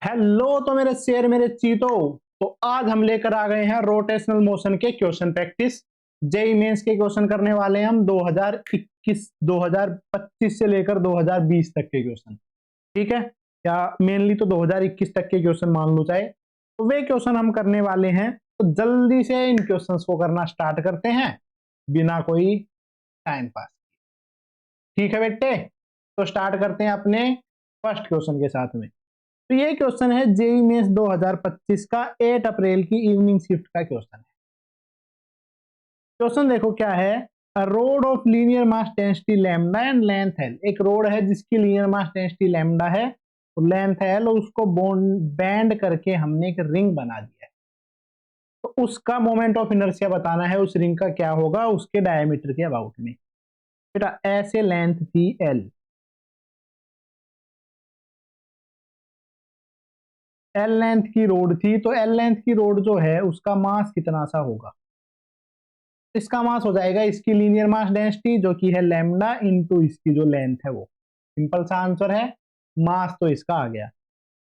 Hello तो मेरे शेर मेरे चीतों। तो आज हम लेकर आ गए हैं रोटेशनल मोशन के क्वेश्चन प्रैक्टिस। जेई मेंस के क्वेश्चन करने वाले हैं हम 2021 2025 से लेकर 2020 तक के क्वेश्चन। ठीक है, या मेनली तो 2021 तक के क्वेश्चन मान लो चाहे, तो वे क्वेश्चन हम करने वाले हैं। तो जल्दी से इन क्वेश्चंस को करना स्टार्ट करते हैं बिना कोई टाइम पास। ठीक है बेटे, तो स्टार्ट करते हैं अपने फर्स्ट क्वेश्चन के साथ में। तो ये क्वेश्चन है जेई मेंस 2025 का 8 अप्रैल की इवनिंग शिफ्ट का क्वेश्चन है। क्वेश्चन देखो क्या है। A rod of linear mass density lambda and length L. एक रोड है जिसकी लीनियर मास डेंसिटी लैम्डा है और लेंथ एल, और उसको बैंड करके हमने एक रिंग बना दिया है। तो उसका मोमेंट ऑफ इनर्शिया बताना है, उस रिंग का क्या होगा उसके डायमीटर के अबाउट में। बेटा ऐसे लेंथ थी एल, एल लेंथ की रोड थी, तो एल लेंथ की रोड जो है उसका मास कितना सा होगा। इसका मास हो जाएगा इसकी लीनियर मास डेंसिटी जो कि है लैम्डा इनटू इसकी जो लेंथ है वो। सिंपल सा आंसर है, मास तो इसका आ गया।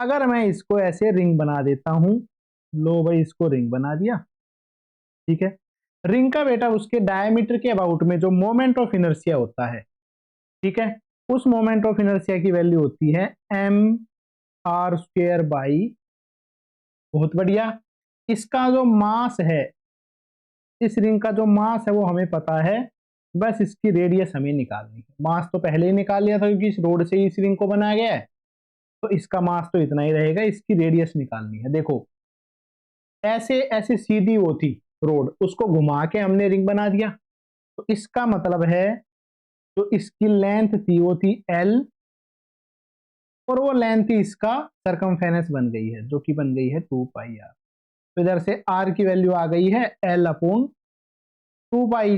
अगर मैं इसको ऐसे रिंग बना देता हूं, लो भाई इसको रिंग बना दिया। ठीक है, रिंग का बेटा उसके डायमीटर के अबाउट में जो मोमेंट ऑफ इनर्शिया होता है, ठीक है, उस मोमेंट ऑफ इनर्शिया की वैल्यू होती है एम आर स्क्वेयर बाई, बहुत बढ़िया। इसका जो मास है, इस रिंग का जो मास है वो हमें पता है, बस इसकी रेडियस हमें निकालनी है। मास तो पहले ही निकाल लिया था क्योंकि इस रोड से ही इस रिंग को बनाया गया है, तो इसका मास तो इतना ही रहेगा, इसकी रेडियस निकालनी है। देखो ऐसे ऐसे सीधी वो थी रोड, उसको घुमा के हमने रिंग बना दिया, तो इसका मतलब है जो इसकी लेंथ थी वो थी एल, और वो लेंथ ही इसका सरकमफेरेंस बन गई है जो कि बन गई है 2 पाई आर। तो इधर से आर की वैल्यू आ गई है एल अपॉन 2 पाई।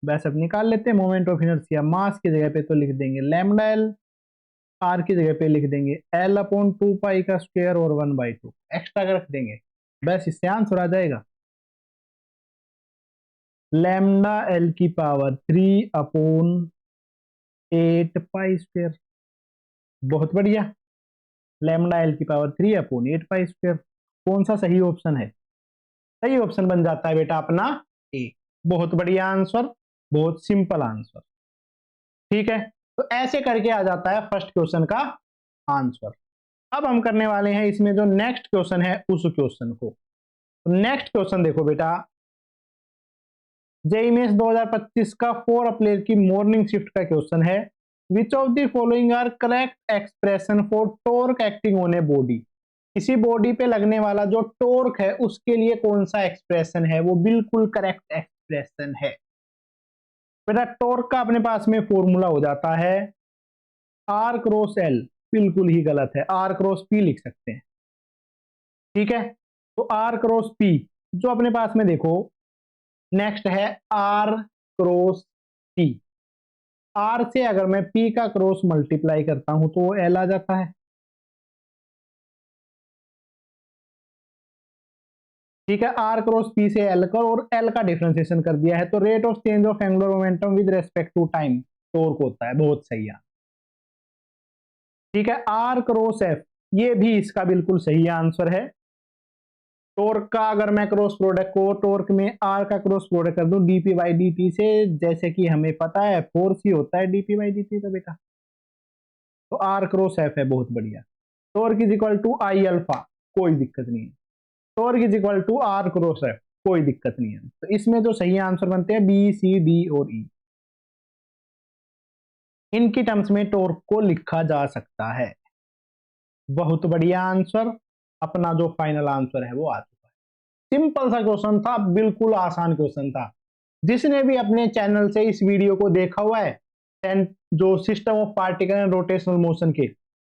बस अब निकाल लेते हैं मोमेंट ऑफ इनर्शिया। मास की जगह पे तो लिख देंगे लैम्डा एल, आर की जगह पे लिख देंगे एल अपॉन 2 पाई का स्क्वायर और 1/2 एक्स्ट्रा रख देंगे। बस इससे आंसर आ जाएगा लैम्डा एल की पावर 3 अपॉन 8 पाई स्क्वायर। बहुत बढ़िया, लैम्डा एल की पावर 3 अपॉन 8 पाई स्क्वायर। कौन सा सही ऑप्शन है? सही ऑप्शन बन जाता है बेटा अपना ए। बहुत बढ़िया आंसर, बहुत सिंपल आंसर। ठीक है, तो ऐसे करके आ जाता है फर्स्ट क्वेश्चन का आंसर। अब हम करने वाले हैं इसमें जो नेक्स्ट क्वेश्चन है उस क्वेश्चन को। तो नेक्स्ट क्वेश्चन देखो बेटा, जेईई मेंस 2025 का 4 अप्रैल की मॉर्निंग शिफ्ट का क्वेश्चन है। Which of the following are correct expression for torque acting on a body. किसी बॉडी पे लगने वाला जो टॉर्क है उसके लिए कौन सा एक्सप्रेशन है वो बिल्कुल करेक्ट एक्सप्रेशन है। बेटा टॉर्क का अपने पास में फॉर्मूला हो जाता है आर क्रॉस एल। बिल्कुल ही गलत है, आर क्रॉस पी लिख सकते हैं। ठीक है, तो आर क्रॉस पी जो अपने पास में देखो नेक्स्ट है आर क्रॉस पी। आर से अगर मैं पी का क्रॉस मल्टीप्लाई करता हूं तो वो एल आ जाता है। ठीक है, आर क्रॉस पी से एल कर और एल का डिफरेंशिएशन कर दिया है, तो rate of change of angular momentum with respect to time torque होता है। बहुत सही है। ठीक है, आर क्रॉस एफ ये भी इसका बिल्कुल सही आंसर है। टॉर्क का अगर मैं क्रॉस प्रोडक्ट को टॉर्क में आर का क्रॉस प्रोडक्ट कर दूं डीपी बाई डी से, जैसे कि हमें पता है फोर्स ही होता है डीपी बाई डी का बेटा, तो आर क्रॉस एफ है। बहुत बढ़िया। Torque is equal to I alpha, कोई दिक्कत नहीं है। Torque is equal to R cross F, कोई दिक्कत नहीं है। तो इसमें जो सही आंसर बनते हैं बी सी डी और ई, इनकी टर्म्स में टॉर्क को लिखा जा सकता है। बहुत बढ़िया आंसर, अपना जो फाइनल आंसर है वो आ चुका है। सिंपल सा क्वेश्चन था, बिल्कुल आसान क्वेश्चन था। जिसने भी अपने चैनल से इस वीडियो को देखा हुआ है जो system of particle and rotational motion के,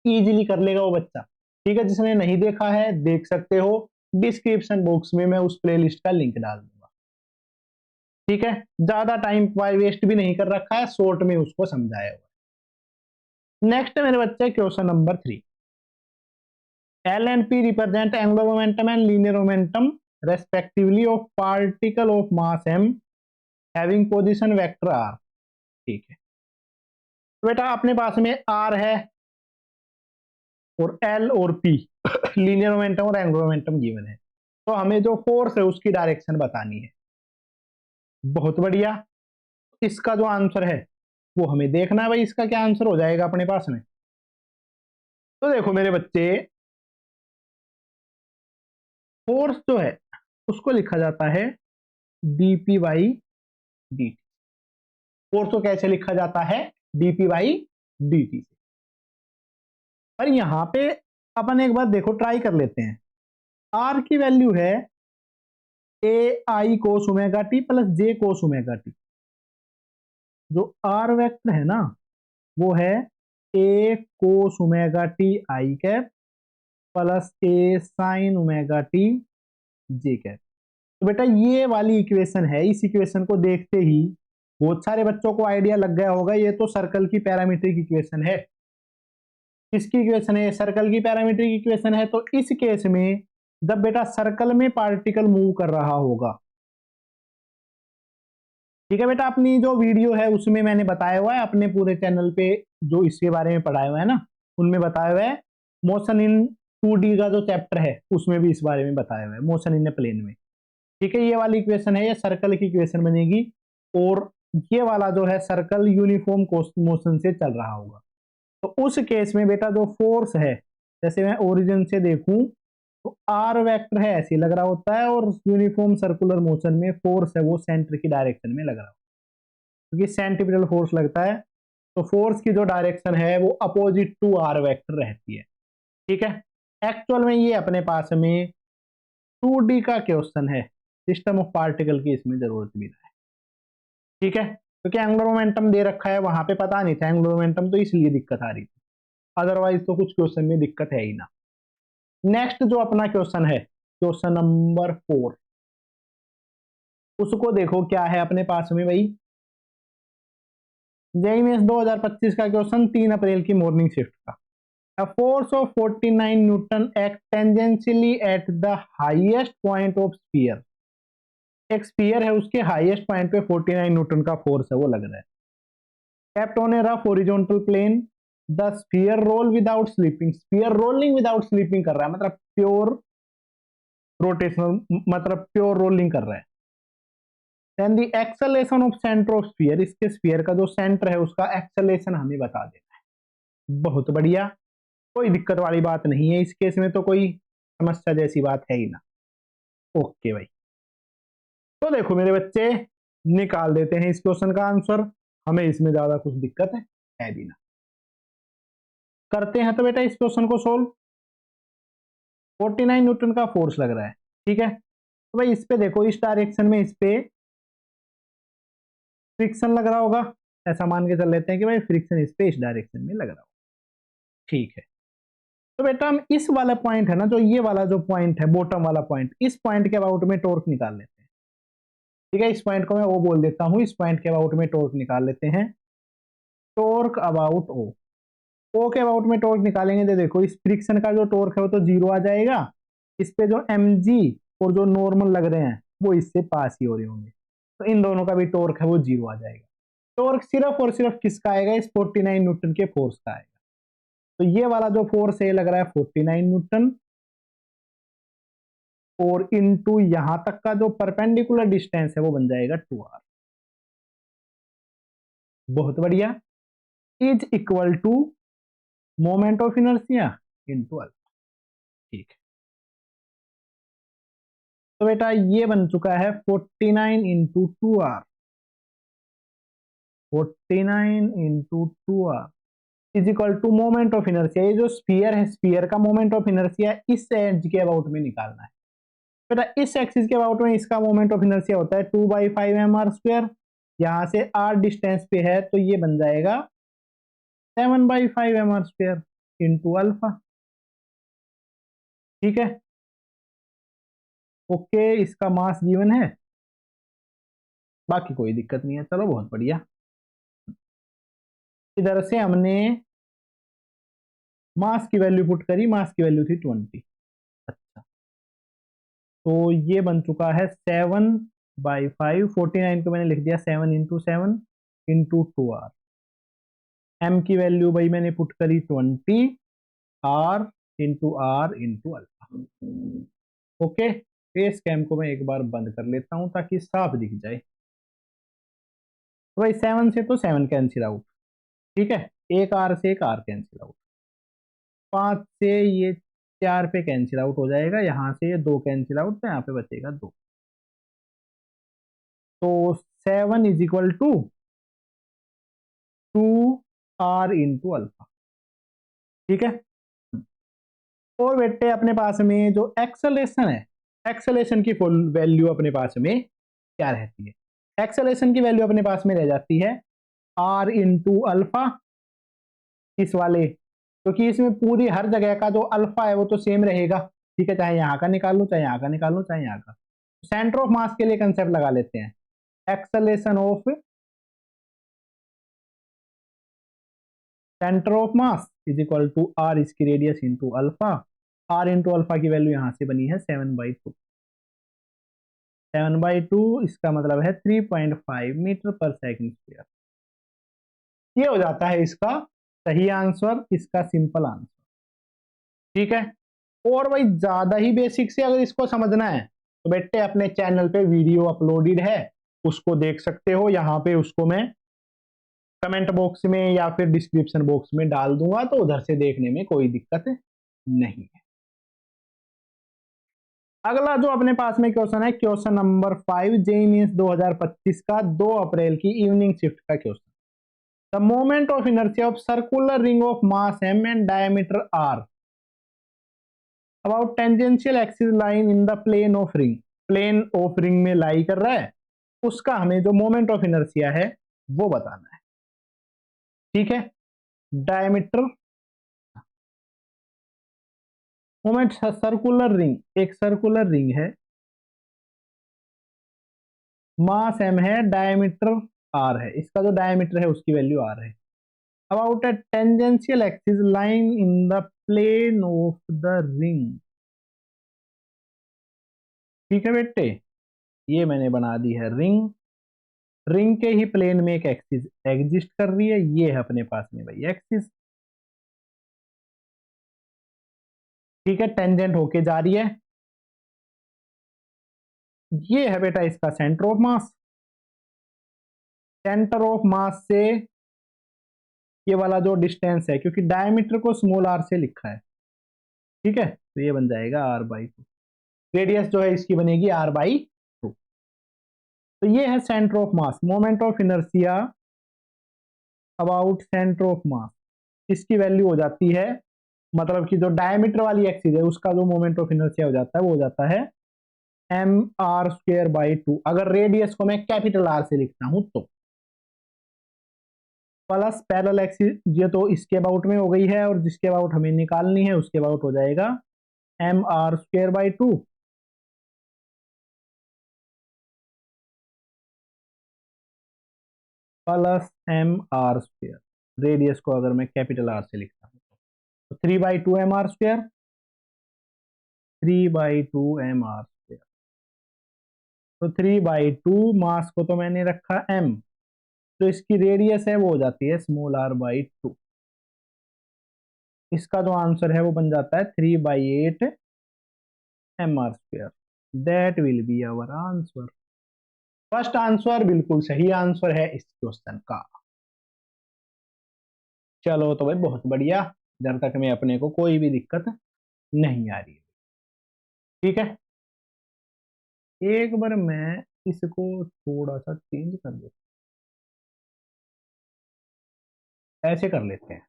इजीली कर लेगा वो बच्चा। ठीक है, जिसने नहीं देखा है देख सकते हो, डिस्क्रिप्शन बॉक्स में मैं उस प्लेलिस्ट का लिंक डाल दूंगा। ठीक है, ज्यादा टाइम वेस्ट भी नहीं कर रखा है, शॉर्ट में उसको समझाया हुआ। नेक्स्ट मेरे बच्चे question number 3। L and P represent angular momentum and linear momentum respectively of particle of mass m having position vector r। ठीक है, तो बेटा अपने पास में R है और L और P लीनियर मोमेंटम और एंगुलर मोमेंटम गिवन है, तो हमें जो फोर्स है उसकी डायरेक्शन बतानी है। बहुत बढ़िया। इसका जो आंसर है वो हमें देखना है भाई, इसका क्या आंसर हो जाएगा अपने पास में। तो देखो मेरे बच्चे, फोर्स जो है उसको लिखा जाता है dp बाई dt। फोर्स को कैसे लिखा जाता है? dp बाई dt से। पर यहां पे अपन एक बार देखो ट्राई कर लेते हैं। r की वैल्यू है A I cos omega T plus J cos omega T. जो r वेक्टर है ना वो है A cos omega T I cap plus A sine omega T J cap. तो बेटा ये वाली इक्वेशन है, इस इक्वेशन को देखते ही बहुत सारे बच्चों को आइडिया लग गया होगा ये तो सर्कल की पैरामीट्रिक इक्वेशन है। किसकी इक्वेशन है? सर्कल की पैरामीट्रिक इक्वेशन है। तो इस केस में जब बेटा सर्कल में पार्टिकल मूव कर रहा होगा, ठीक है बेटा, अपनी जो वीडियो है उसमें मैंने बताया हुआ है, अपने पूरे चैनल पे जो इसके बारे में पढ़ाया हुआ है ना उनमें बताया हुआ है। मोशन इन 2D का जो चैप्टर है उसमें भी इस बारे में बताया हुआ है, मोशन इन ए प्लेन में। ठीक है, ये वाली इक्वेशन है, ये सर्कल की इक्वेशन बनेगी और ये वाला जो है सर्कल यूनिफॉर्म मोशन से चल रहा होगा। तो उस केस में बेटा जो फोर्स है, जैसे मैं ओरिजिन से देखूं तो आर वेक्टर है ऐसे लग रहा होता है और यूनिफॉर्म सर्कुलर मोशन में फोर्स है वो सेंटर की डायरेक्शन में लग रहा होता है, क्योंकि सेंट्रीपिटल फोर्स लगता है। तो फोर्स की जो डायरेक्शन है वो अपोजिट टू आर वेक्टर रहती है। ठीक है, एक्चुअल में ये अपने पास में 2D का क्वेश्चन है, सिस्टम ऑफ पार्टिकल की इसमें जरूरत भी नहीं है। ठीक है, क्योंकि एंगुलर मोमेंटम दे रखा है, वहां पे पता नहीं था एंगुलर मोमेंटम, तो इसलिए दिक्कत आ रही थी, अदरवाइज तो कुछ क्वेश्चन में दिक्कत है ही ना। नेक्स्ट जो अपना क्वेश्चन है, क्वेश्चन नंबर 4, उसको देखो क्या है अपने पास में भाई। जेईई मेंस 2025 का क्वेश्चन 3 अप्रैल की मॉर्निंग शिफ्ट का। A force of 49 Newton act tangentially at the highest point of sphere। एक स्पीयर है उसके हाईएस्ट पॉइंट पे 49 न्यूटन का फोर्स है वो लग रहा है। Kept on a rough horizontal plane, the sphere roll without slipping। Sphere rolling without slipping कर रहा है, मतलब प्योर रोटेशनल, मतलब प्योर रोलिंग कर रहा है। Then the acceleration of centre of sphere, इसके स्फीयर का जो सेंटर है उसका एक्सेलेरेशन हमें बता देना है। बहुत बढ़िया, कोई दिक्कत वाली बात नहीं है, इस केस में तो कोई समस्या जैसी बात है ही ना। ओके भाई, तो देखो मेरे बच्चे निकाल देते हैं इस क्वेश्चन का आंसर, हमें इसमें ज्यादा कुछ दिक्कत है भी ना। करते हैं तो बेटा इस क्वेश्चन को सोल्व। 49 न्यूटन का फोर्स लग रहा है, ठीक है, तो भाई इस पे देखो, इस डायरेक्शन में इस पे फ्रिक्शन लग रहा होगा, ऐसा मान के चल लेते हैं कि भाई फ्रिक्शन इस पे इस डायरेक्शन में लग रहा होगा। ठीक है, तो बेटा हम इस वाला पॉइंट है ना, जो ये वाला जो पॉइंट है बॉटम वाला पॉइंट, इस पॉइंट के अबाउट में टॉर्क निकाल लेते हैं। ठीक है, इस पॉइंट को मैं ओ बोल देता हूं, इस पॉइंट के अबाउट में टॉर्क निकाल लेते हैं। टॉर्क अबाउट ओ, ओ के अबाउट में टॉर्क निकालेंगे तो देखो इस फ्रिक्शन का जो टॉर्क है वो तो जीरो आ जाएगा, इस पे जो mg और जो नॉर्मल लग रहे हैं वो इससे पास ही हो रहे होंगे, तो इन दोनों का भी टॉर्क है वो जीरो आ जाएगा। टॉर्क सिर्फ और सिर्फ किसका आएगा? इस 49 न्यूटन के फोर्स का आएगा। तो ये वाला जो फोर्स है लग रहा है 49 न्यूटन, और इनटू यहां तक का जो परपेंडिकुलर डिस्टेंस है वो बन जाएगा 2r। बहुत बढ़िया, is equal to moment of inertia into alpha. ठीक है, तो बेटा ये बन चुका है 49 into 2r, 49 into 2r is equal to moment of inertia. ये जो स्फीयर है, स्फीयर का मोमेंट ऑफ इनर्शिया इस एज के अबाउट में निकालना है बेटा। इस एक्सिस के अबाउट में इसका मोमेंट ऑफ इनर्शिया होता है 2/5 mr²। यहां से r डिस्टेंस पे है तो ये बन जाएगा 7/5 mr² इंटू अल्फा। ठीक है, ओके, इसका मास गिवन है, बाकी कोई दिक्कत नहीं है, चलो बहुत बढ़िया। इधर से हमने मास की वैल्यू पुट करी, मास की वैल्यू थी 20। अच्छा, तो ये बन चुका है 7/5, 49 को मैंने लिख दिया 7 इंटू 7 इंटू 2r। एम की वैल्यू भाई मैंने पुट करी 20, R into R into alpha. Okay, face cam को मैं एक बार बंद कर लेता हूं ताकि साफ दिख जाए। तो भाई 7 से तो 7 कैंसिल आउट, ठीक है, एक आर से एक आर कैंसिल आउट, 5 से ये 4 पे कैंसिल आउट हो जाएगा, यहां से ये 2 कैंसिल आउट, तो यहाँ पे बचेगा 2। तो 7 is equal to 2 R into alpha, ठीक है। और बेटे अपने पास में जो एक्सेलेरेशन है, एक्सेलेरेशन की फुल वैल्यू अपने पास में क्या रहती है? एक्सेलेरेशन की वैल्यू अपने पास में रह जाती है आर इंटू अल्फा, इस वाले, क्योंकि इसमें पूरी हर जगह का जो अल्फा है वो तो सेम रहेगा, ठीक है, चाहे यहाँ का निकाल लो, चाहे यहाँ का निकाल लो, चाहे यहाँ का। सेंटर ऑफ मास के लिए कंसेप्ट लगा लेते हैं, acceleration of centre of mass is equal to R इसकी radius into alpha. R into alpha की वैल्यू यहां से बनी है 7/2। 7/2 इसका मतलब है 3.5 मीटर पर सेकंड स्क्वायर। ये हो जाता है इसका सही आंसर, इसका सिंपल आंसर, ठीक है। और भाई ज्यादा ही बेसिक से अगर इसको समझना है तो बेटे अपने चैनल पे वीडियो अपलोडेड है, उसको देख सकते हो, यहाँ पे उसको मैं कमेंट बॉक्स में या फिर डिस्क्रिप्शन बॉक्स में डाल दूंगा, तो उधर से देखने में कोई दिक्कत नहीं है। अगला जो अपने पास में क्वेश्चन है, क्वेश्चन नंबर 5, जेईई मेंस 2025 का 2 अप्रैल की इवनिंग शिफ्ट का question. The moment of inertia of circular ring of mass m and diameter r about tangential axis line in the plane of ring, plane of ring में lie कर रहा है, उसका हमें जो मोमेंट ऑफ इनर्शिया है वो बताना है, ठीक है। डायमीटर, मोमेंट, सर्कुलर रिंग, एक सर्कुलर रिंग है, मास m है, डायमीटर r है, इसका जो डायमीटर है उसकी वैल्यू r है। About a tangential axis line in the plane of the ring, ठीक है बेटे, ये मैंने बना दी है रिंग, रिंग के ही प्लेन में एक एक्सिस एग्जिस्ट कर रही है, ये है अपने पास में भाई एक्सिस, ठीक है, टेंजेंट होके जा रही है। ये है बेटा इसका centre of mass, centre of मास से ये वाला जो डिस्टेंस है, क्योंकि डायमीटर को स्मॉल आर से लिखा है, ठीक है, तो ये बन जाएगा r/2। रेडियस जो है इसकी बनेगी r/2। तो ये है centre of mass, moment of inertia about centre of मास, इसकी वैल्यू हो जाती है, मतलब कि जो डायमीटर वाली एक्सिस है उसका जो मोमेंट ऑफ इनर्शिया हो जाता है वो हो जाता है mr²/2। अगर रेडियस को मैं कैपिटल आर से लिखता हूं तो प्लस पैरेलल एक्सिस, ये तो इसके अबाउट में हो गई है, और जिसके अबाउट हमें निकालनी है उसके अबाउट हो जाएगा mr²/2 प्लस mr²। रेडियस को अगर मैं कैपिटल आर से लिखता हूं तो 3/2 mr², 3/2 mr²। तो 3/2 मास को तो मैंने रखा m, तो इसकी रेडियस है वो हो जाती है r/2। इसका जो आंसर है वो बन जाता है 3/8 mr²। That will be our answer. First answer बिल्कुल सही आंसर है इस क्वेश्चन का। चलो तो भाई बहुत बढ़िया, जब तक में अपने को कोई भी दिक्कत नहीं आ रही है, ठीक है। एक बार मैं इसको थोड़ा सा चेंज कर देता, ऐसे कर लेते हैं,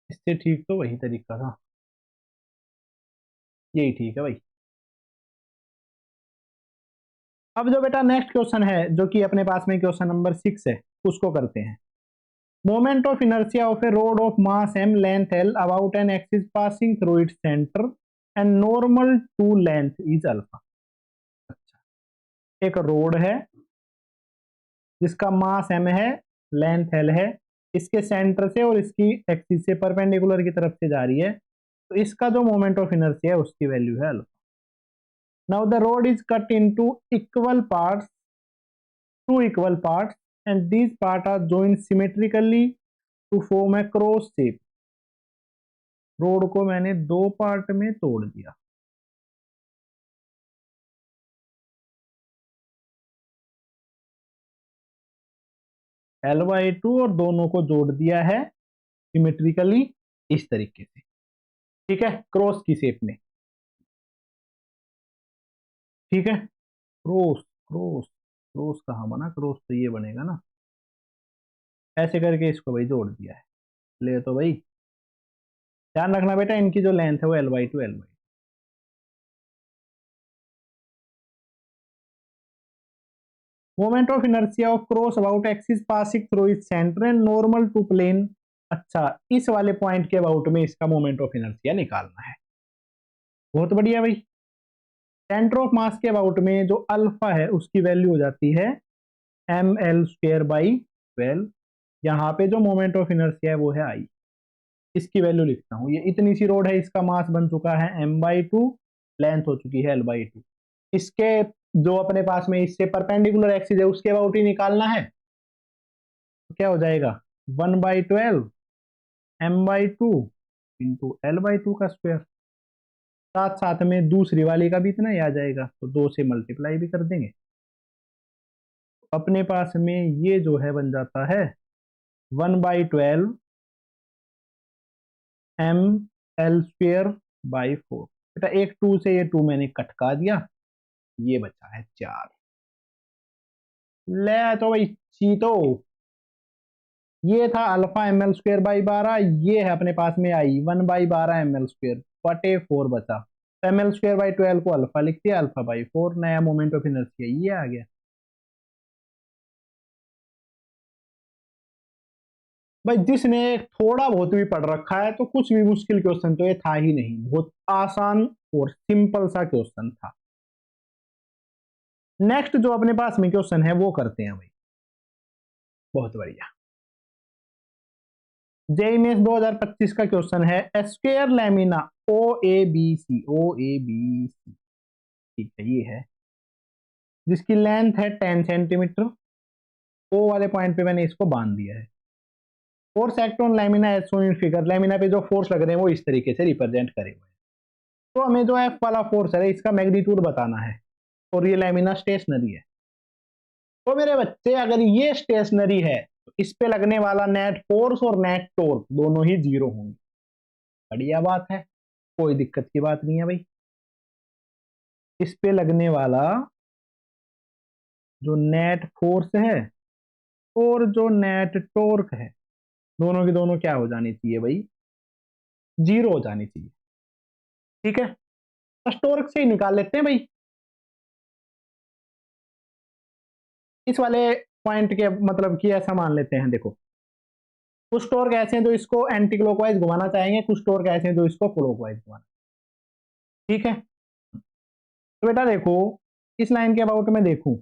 इससे ठीक तो वही तरीका था, यही ठीक है भाई। अब जो बेटा नेक्स्ट क्वेश्चन है जो कि अपने पास में क्वेश्चन नंबर 6 है, उसको करते हैं। Moment of inertia of a rod of mass m, length l about an axis passing through its centre and normal to length is alpha. एक रोड है जिसका मास m है, लेंथ l है, इसके सेंटर से और इसकी एक्सिस से परपेंडिकुलर की तरफ से जा रही है, तो इसका जो मोमेंट ऑफ इनर्शिया है उसकी वैल्यू है alpha. Now the rod is cut into equal parts, two equal parts, and these parts are joined symmetrically to form a cross shape, rod को मैंने दो पार्ट में तोड़ दिया। L/2 और दोनों को जोड़ दिया है सिमेट्रिकली इस तरीके से, ठीक है, क्रॉस की शेप में, ठीक है। क्रॉस क्रॉस क्रॉस कहाँ बना, क्रॉस तो ये बनेगा ना, ऐसे करके इसको भाई जोड़ दिया है। ले तो भाई ध्यान रखना बेटा, इनकी जो लेंथ है वो L/2 moment of inertia of cross about axis passing through its centre and normal to plane. अच्छा, इस वाले पॉइंट के अबाउट में इसका मोमेंट ऑफ इनर्शिया निकालना है। बहुत बढ़िया भाई। सेंटर ऑफ मास के अबाउट में जो अल्फा है उसकी वैल्यू हो जाती है mL²/12। यहाँ पे जो मोमेंट ऑफ इनर्शिया है वो है I। इसकी वैल्यू लिखता हूँ, ये इतनी सी रोड है, इसका मास बन चुका है m/2, लेंथ हो चुकी है L/2। इसके जो अपने पास में इससे परपेंडिकुलर एक्सिस है उसके अबाउट ही निकालना है, तो क्या हो जाएगा 1/12 m/2 इंटू L/2 का स्क्वायर। साथ साथ में दूसरी वाली का भी इतना ही आ जाएगा, तो 2 से मल्टीप्लाई भी कर देंगे। अपने पास में ये जो है बन जाता है 1/12 mL²/4। बेटा एक 2 से ये 2 मैंने कटका दिया, ये बचा है 4। ले तो भाई चीतो, ये था अल्फा mL²/12, ये है अपने पास में आई 1/12 mL²/4 बचा। mL²/12 को अल्फा लिख दिया, अल्फा/4, नया मोमेंट ऑफ इनर्शिया ये आ गया। भाई जिसने थोड़ा बहुत भी पढ़ रखा है तो कुछ भी मुश्किल क्वेश्चन तो ये था ही नहीं, बहुत आसान और सिंपल सा क्वेश्चन था। नेक्स्ट जो अपने पास में क्वेश्चन है वो करते हैं भाई। बहुत बढ़िया। जेईई मेंस 2025 का क्वेश्चन है स्क्वायर लैमिना OABC, ठीक है, ये है जिसकी लेंथ है 10 सेंटीमीटर। ओ वाले पॉइंट पे मैंने इसको बांध दिया है। Force act on lamina as shown in figure, lamina पे जो फोर्स लग रहे हैं वो इस तरीके से रिप्रेजेंट करे हुए हैं। तो हमें जो एफ वाला फोर्स है इसका मैग्नीट्यूड बताना है, और ये लैमिना स्टेशनरी है। तो मेरे बच्चे अगर ये स्टेशनरी है तो इस पे लगने वाला नेट फोर्स और नेट टॉर्क दोनों ही 0 होंगे। बढ़िया बात है, कोई दिक्कत की बात नहीं है भाई। इस पे लगने वाला जो नेट फोर्स है और जो नेट टॉर्क है, दोनों की दोनों क्या हो जानी चाहिए भाई, 0 हो जानी चाहिए, ठीक है। बस टॉर्क से ही निकाल लेते हैं भाई। इस वाले पॉइंट के मतलब कि ऐसा मान लेते हैं, देखो कुछ टॉर्क ऐसे हैं जो इसको एंटी क्लॉकवाइज घुमाना चाहेंगे, कुछ टॉर्क ऐसे हैं जो इसको क्लॉकवाइज घुमाना, ठीक है। तो बेटा देखो, इस लाइन के अबाउट में देखूं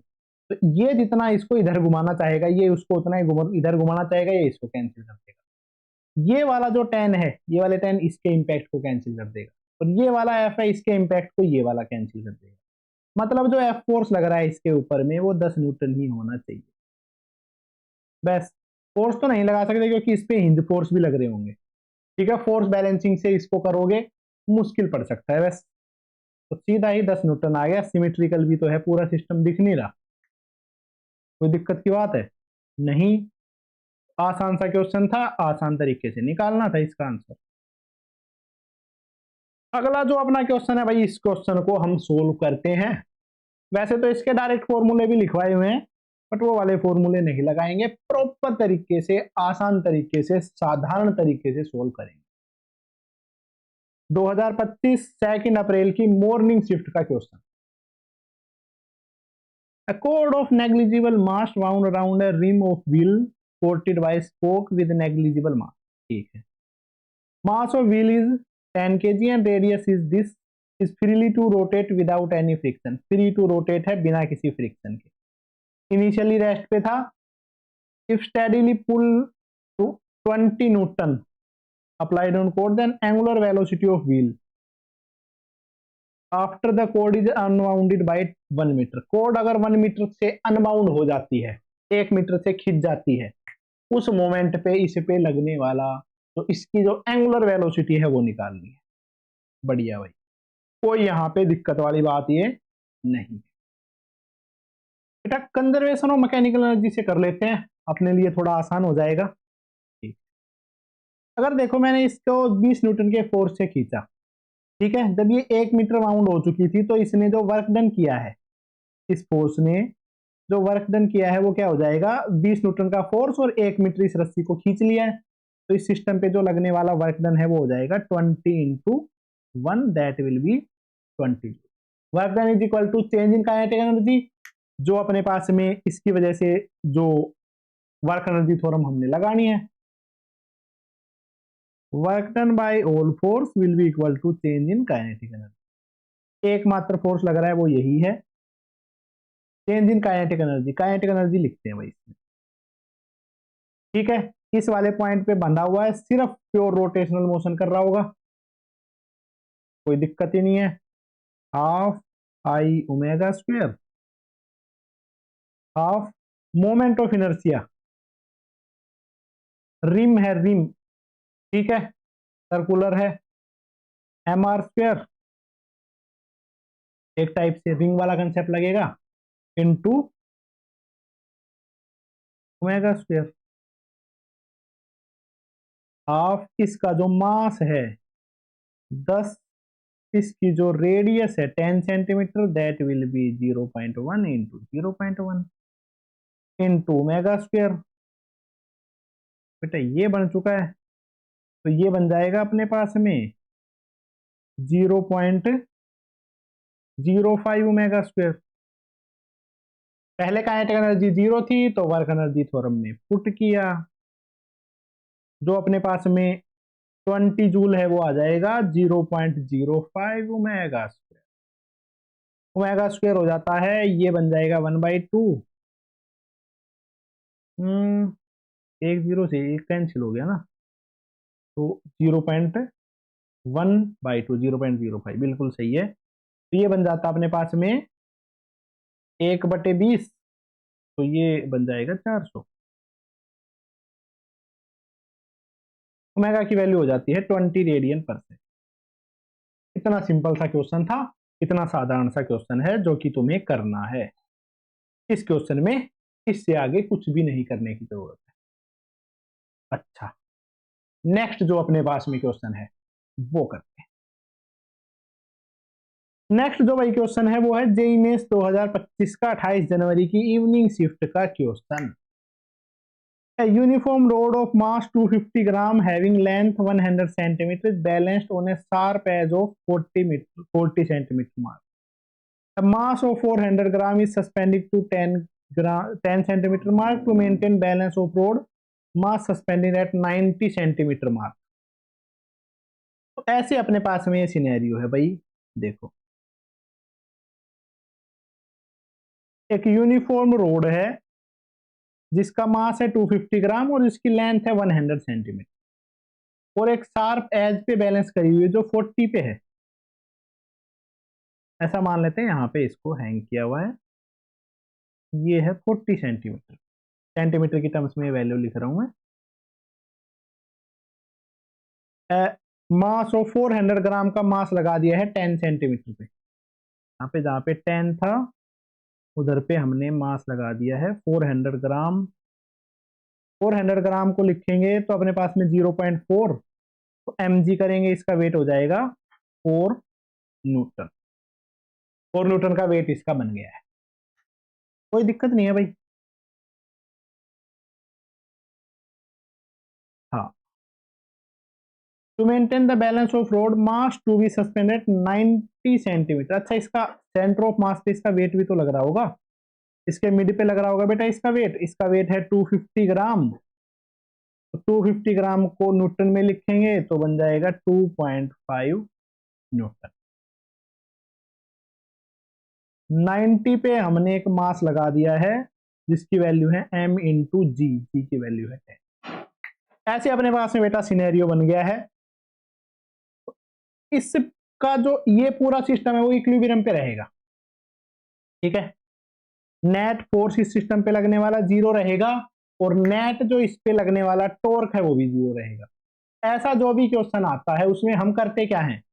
तो ये जितना इसको इधर घुमाना चाहेगा ये उसको उतना ही इधर घुमाना चाहेगा, ये इसको कैंसिल कर देगा। ये वाला जो 10 है, ये वाले 10 इसके इंपैक्ट को कैंसिल कर देगा, और ये वाला एफ है इसके इंपैक्ट को ये वाला कैंसिल कर देगा। मतलब जो एफ फोर्स लग रहा है इसके ऊपर में वो 10 न्यूटन ही होना चाहिए। बस फोर्स तो नहीं लगा सकते क्योंकि इस पे हिंज फोर्स भी लग रहे होंगे, ठीक है। फोर्स बैलेंसिंग से इसको करोगे मुश्किल पड़ सकता है, बस तो सीधा ही 10 न्यूटन आ गया। सिमेट्रिकल भी तो है, पूरा सिस्टम दिख नहीं रहा, कोई दिक्कत की बात है नहीं। आसान सा क्वेश्चन था, आसान तरीके से निकालना था इसका आंसर। अगला जो अपना क्वेश्चन है भाई, इस क्वेश्चन को हम सोल्व करते हैं। वैसे तो इसके डायरेक्ट फॉर्मूले भी लिखवाए हुए हैं, बट वो वाले फॉर्मूले नहीं लगाएंगे, प्रॉपर तरीके से, आसान तरीके से, साधारण तरीके से सोल्व करेंगे। 2025 2 अप्रैल की मॉर्निंग शिफ्ट का question. A cord of negligible mass wound around a rim of wheel supported by spoke with negligible mass, ठीक है। Mass of wheel is 10 kg and radius is this, is freely to rotate without any friction, free to rotate है बिना किसी friction के। Initially rest पे था। if steadily pull to 20 newton applied on cord, then angular velocity of wheel after the cord is unbounded by 1 metre. Cord अगर 1 metre से unbound हो जाती है, 1 मीटर से खिंच जाती है, उस मोमेंट पे इस पे लगने वाला तो इसकी जो एंगुलर वेलोसिटी है वो निकालनी है। बढ़िया भाई, कोई यहाँ पे दिक्कत वाली बात ये नहीं। बेटा कंजर्वेशन ऑफ मैकेनिकल एनर्जी से कर लेते हैं, अपने लिए थोड़ा आसान हो जाएगा। ठीक, अगर देखो मैंने इसको 20 न्यूटन के फोर्स से खींचा, ठीक है, जब ये 1 मीटर राउंड हो चुकी थी तो इसने जो वर्क डन किया है, इस फोर्स ने जो वर्क डन किया है वो क्या हो जाएगा, 20 न्यूटन का फोर्स और 1 मीटर इस रस्सी को खींच लिया है, तो इस सिस्टम पे जो लगने वाला वर्क डन है वो हो जाएगा 20 into 1, that will be 20। Work done is equal to change in kinetic energy, जो अपने पास में इसकी वजह से जो वर्क एनर्जी थ्योरम हमने लगानी है, work done by all force will be equal to change in kinetic energy. एकमात्र फोर्स लग रहा है वो यही है, चेंज इन काइनेटिक एनर्जी लिखते हैं भाई इसमें। ठीक है, इस वाले पॉइंट पे बंधा हुआ है, सिर्फ प्योर रोटेशनल मोशन कर रहा होगा, कोई दिक्कत ही नहीं है। Half I omega square, half moment of inertia, rim है रिम, ठीक है, सर्कुलर है, एम आर स्क्वायर, एक टाइप से रिंग वाला कंसेप्ट लगेगा, इनटू ओमेगा स्क्वायर। हाफ इसका जो मास है 10, इसकी जो रेडियस है 10 centimetre, that will B 0.1 into 0.1 into omega square. बेटा ये बन चुका है, तो ये बन जाएगा अपने पास में 0.05 ओमेगा स्क्वायर। पहले काइनेटिक एनर्जी 0 थी तो वर्क एनर्जी थ्योरम में पुट किया, जो अपने पास में 20 जूल है वो आ जाएगा 0.05 ओमेगा स्क्वायर। ओमेगा स्क्वायर हो जाता है, ये बन जाएगा 1/2, 1 0 से 1 कैंसिल हो गया ना, तो 0.1/2, 0.05 बिल्कुल सही है। तो ये बन जाता अपने पास में 1/20, तो ये बन जाएगा 400। ओमेगा की वैल्यू हो जाती है 20 रेडियन पर सेकेंड। इतना सिंपल सा क्वेश्चन था, इतना साधारण सा क्वेश्चन है जो कि तुम्हें करना है। इस क्वेश्चन में इससे आगे कुछ भी नहीं करने की जरूरत है। अच्छा, नेक्स्ट जो अपने पास में क्वेश्चन है वो करते हैं। नेक्स्ट जो भाई क्वेश्चन है वो है जेईई मेंस 2025 का 28 जनवरी की इवनिंग शिफ्ट का question. A uniform rod of mass 250 gram having length 100 centimeter is balanced on a sharp edge of 40 centimeter mark. A mass of 400 gram is suspended to 10 centimeter mark to maintain balance of rod mass suspended at 90 centimeter mark. तो ऐसे अपने पास में ये scenario है भाई। देखो, एक यूनिफॉर्म रोड है जिसका मास है 250 ग्राम और इसकी लेंथ है 100 सेंटीमीटर, और एक शार्प एज पे बैलेंस करी हुई है जो 40 पे है। ऐसा मान लेते हैं यहाँ पे इसको हैंग किया हुआ है, ये है 40 सेंटीमीटर, सेंटीमीटर की टर्म्स में वैल्यू लिख रहा हूं मैं। मास ऑफ 400 ग्राम का मास लगा दिया है 10 सेंटीमीटर पे, यहाँ पे जहाँ पे 10 था उधर पे हमने मास लगा दिया है 400 ग्राम। 400 ग्राम को लिखेंगे तो अपने पास में 0.4, तो mg करेंगे, इसका वेट हो जाएगा 4 न्यूटन। 4 न्यूटन का वेट इसका बन गया है, कोई दिक्कत नहीं है भाई। हाँ, to maintain the balance of rod mass to be suspended 90 centimetre. अच्छा, इसका सेंटर ऑफ मास पे इसका वेट भी तो लग रहा होगा, इसके मिड पे लग रहा होगा बेटा इसका वेट है 250 ग्राम, तो 250 ग्राम को न्यूटन में लिखेंगे तो बन जाएगा 2.5 न्यूटन। 90 पे हमने एक मास लगा दिया है जिसकी वैल्यू है m इंटू जी की वैल्यू है 10। ऐसे अपने पास में बेटा सिनेरियो बन गया है। इसका जो ये पूरा सिस्टम है वो इक्विलिब्रियम पे रहेगा, ठीक है। नेट फोर्स इस सिस्टम पे लगने वाला 0 रहेगा और नेट जो इस पे लगने वाला टॉर्क है वो भी 0 रहेगा। ऐसा जो भी क्वेश्चन आता है उसमें हम करते क्या है,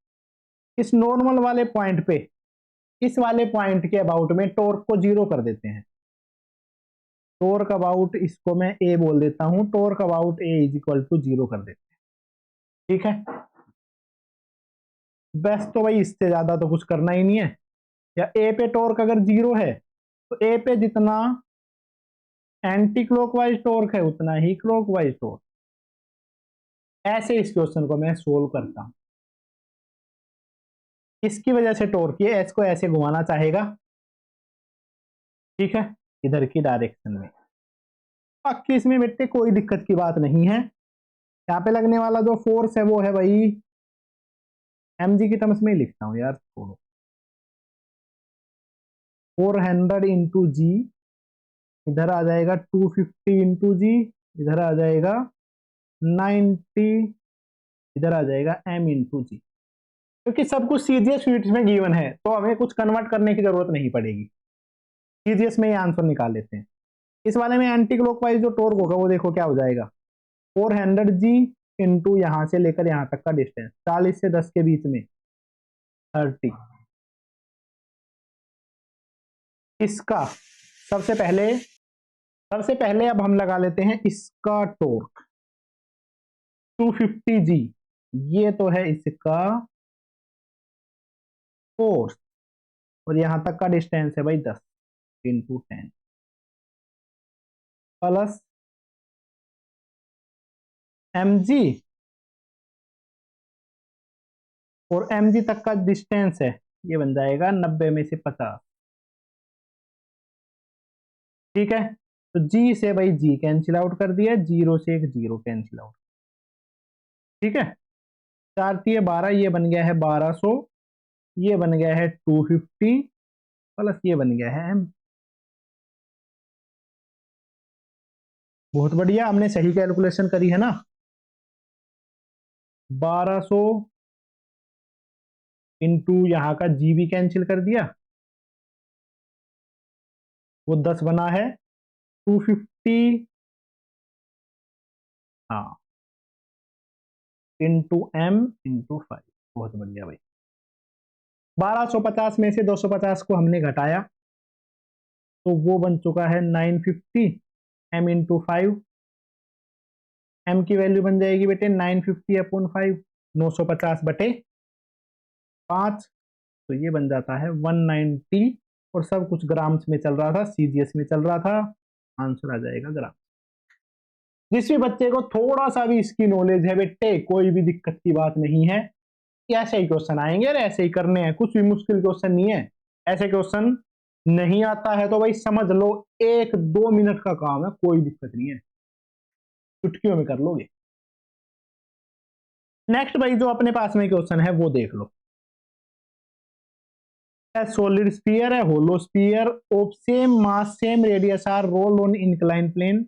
इस नॉर्मल वाले पॉइंट पे, इस वाले पॉइंट के अबाउट में टॉर्क को 0 कर देते हैं। टॉर्क अबाउट, इसको मैं ए बोल देता हूं, torque about A is equal to 0 कर देते हैं। ठीक है, बस तो भाई इससे ज्यादा तो कुछ करना ही नहीं है। या ए पे टॉर्क अगर 0 है तो ए पे जितना एंटी क्लॉकवाइज टॉर्क है उतना ही क्लॉकवाइज टॉर्क। ऐसे इस क्वेश्चन को मैं सोल्व करता हूं। इसकी वजह से टॉर्क ये एस को ऐसे घुमाना चाहेगा, ठीक है, इधर की डायरेक्शन में। बाकी इसमें बेटे कोई दिक्कत की बात नहीं है। यहाँ पे लगने वाला जो फोर्स है वो है भाई mg की टर्म्स में ही लिखता हूं यार, छोड़ो, 400 इंटू जी, इधर आ जाएगा 250 इंटू जी, इधर आ जाएगा 90, इधर आ जाएगा m इंटू जी। क्योंकि सब कुछ सीजीएस यूनिट्स में गिवन है तो हमें कुछ कन्वर्ट करने की जरूरत नहीं पड़ेगी, सीजीएस में ही आंसर निकाल लेते हैं। इस वाले में एंटी क्लॉकवाइज जो टॉर्क होगा वो देखो क्या हो जाएगा, 400 जी इंटू यहां से लेकर यहां तक का डिस्टेंस, 40 से 10 के बीच में 30। इसका सबसे पहले अब हम लगा लेते हैं इसका टॉर्क 250 जी, ये तो है इसका फोर्स, और यहां तक का डिस्टेंस है भाई 10 इंटू 10 प्लस mg, और mg तक का डिस्टेंस है, ये बन जाएगा 90 में से 50। ठीक है, तो g से भाई g कैंसिल आउट कर दिया, 0 से एक 0 कैंसिल आउट। ठीक है, 4×3 = 12, ये बन गया है 1200, ये बन गया है 250 प्लस ये बन गया है m। बहुत बढ़िया, हमने सही कैलकुलेशन करी है ना। 1200 इंटू यहाँ का जी भी कैंसिल कर दिया, वो 10 बना है, 250, हाँ, इंटू m इंटू 5। बहुत बढ़िया भाई, 1250 में से 250 को हमने घटाया तो वो बन चुका है 950, m इंटू 5, m की वैल्यू बन जाएगी बेटे 950/5, 950/5, तो ये बन जाता है 190, और सब कुछ ग्राम्स में चल रहा था, सीजीएस में चल रहा था, आंसर आ जाएगा ग्राम। जिस भी बच्चे को थोड़ा सा भी इसकी नॉलेज है बेटे, कोई भी दिक्कत की बात नहीं है, ऐसे ही क्वेश्चन आएंगे और ऐसे ही करने हैं, कुछ भी मुश्किल क्वेश्चन नहीं है। ऐसे क्वेश्चन नहीं आता है तो भाई समझ लो 1-2 मिनट का काम है, कोई दिक्कत नहीं है, चुटकियों में कर लोगे। नेक्स्ट भाई जो अपने पास में क्वेश्चन है वो देख लो। सॉलिड स्फीयर है, hollow sphere of same mass same radius R rolled on incline plane,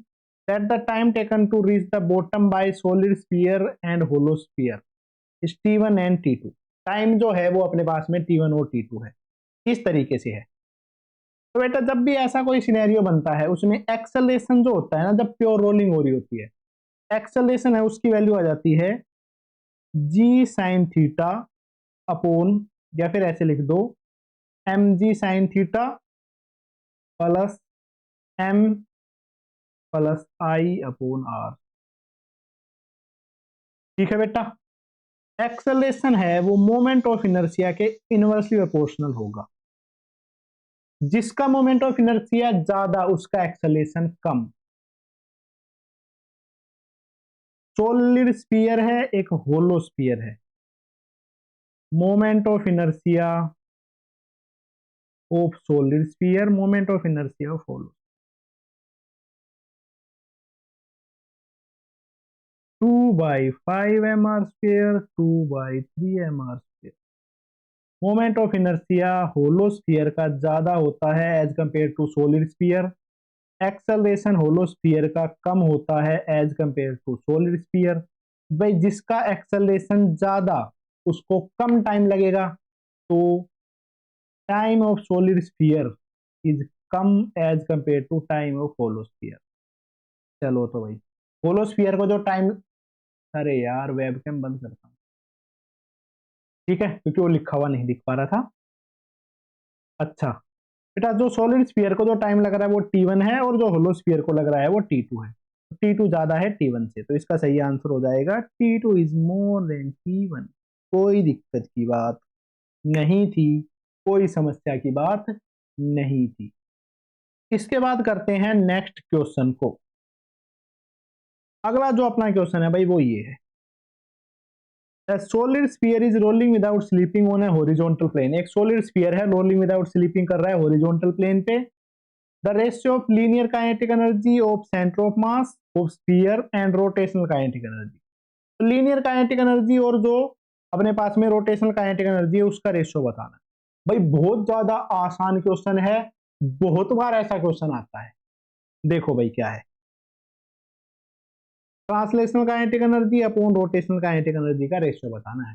that the time taken to reach the bottom by solid sphere and hollow sphere is T1 and T2। Time जो है वो अपने पास में T1 और T2 है, इस तरीके से है। तो बेटा जब भी ऐसा कोई सिनेरियो बनता है उसमें एक्सेलरेशन जो होता है ना, जब प्योर रोलिंग हो रही होती है, एक्सेलरेशन है उसकी वैल्यू आ जाती है जी साइन थीटा अपॉन, या फिर ऐसे लिख दो mg sine theta plus m plus I upon R. ठीक है बेटा, एक्सेलरेशन है वो मोमेंट ऑफ इनर्शिया के इनवर्सली प्रोपोर्शनल होगा, जिसका मोमेंट ऑफ इनर्शिया ज्यादा उसका एक्सेलरेशन कम। सॉलिड स्फीयर है, एक होलो स्फीयर है, moment of inertia of solid sphere, moment of inertia of hollow 2/5 mr², 2/3 mr²। Moment of inertia hollow sphere का ज्यादा होता है as compare to solid sphere, acceleration hollow sphere का कम होता है as compare to solid sphere. भाई जिसका एक्सेलरेशन ज्यादा उसको कम टाइम लगेगा, तो time of solid sphere is कम as compare to time of hollow sphere. चलो तो भाई, होलो स्फीयर को जो टाइम, अरे यार वेबकैम बंद करता हूँ, ठीक है, क्योंकि वो लिखा हुआ नहीं दिख पा रहा था। अच्छा बेटा, जो सॉलिड स्फीयर को जो टाइम लग रहा है वो T1 है, और जो होलो स्फीयर को लग रहा है वो T2 है। T2 ज्यादा है T1 से, तो इसका सही आंसर हो जाएगा T2 is more than T1। कोई दिक्कत की बात नहीं थी, कोई समस्या की बात नहीं थी। इसके बाद करते हैं नेक्स्ट क्वेश्चन को। अगला जो अपना क्वेश्चन है भाई वो ये है, A solid sphere is rolling without sleeping on a horizontal plane। एक solid sphere है, rolling without sleeping कर रहा है horizontal plane पे। The ratio of linear kinetic energy of center of mass of sphere and rotational kinetic energy। तो linear kinetic energy और जो अपने पास में rotational kinetic energy है उसका रेशियो बताना। भाई बहुत ज्यादा आसान क्वेश्चन है, बहुत बार ऐसा क्वेश्चन आता है। देखो भाई क्या है, translational kinetic energy upon rotational kinetic energy का रेशियो बताना है।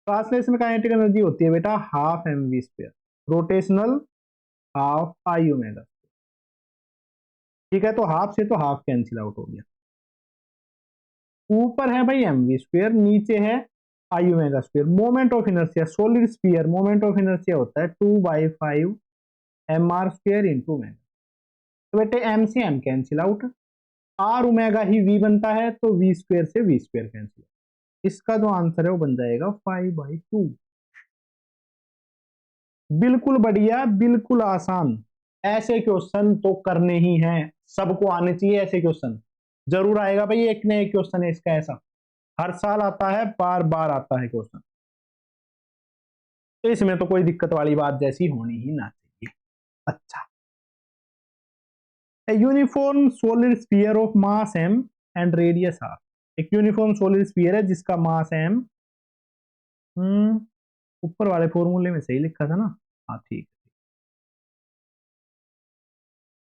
ट्रांसलेशनल काइनेटिक एनर्जी होती है बेटा half mv square, rotational half I omega. ठीक है, तो हाफ से तो हाफ कैंसिल आउट हो गया। ऊपर है भाई mv स्क्वायर, नीचे है I omega square. Moment of inertia solid sphere, moment of inertia होता है 2/5 mr स्क्वायर इंटू ओमेगा। तो बेटे m से m cancel out, r omega ही v बनता है, तो v स्क्वायर से v स्क्वायर कैंसिल। इसका जो आंसर है वो बन जाएगा 5/2। बिल्कुल बढ़िया, बिल्कुल आसान। ऐसे क्वेश्चन तो करने ही हैं, सबको आने चाहिए ऐसे क्वेश्चन। जरूर आएगा भाई, एक न एक क्वेश्चन है इसका ऐसा, हर साल आता है, बार बार आता है क्वेश्चन। तो इसमें तो कोई दिक्कत वाली बात जैसी होनी ही ना चाहिए। अच्छा, a uniform solid sphere of mass m and radius r। एक यूनिफॉर्म सॉलिड स्फीयर है जिसका मास m, ऊपर वाले फॉर्मूले में सही लिखा था ना, हाँ ठीक।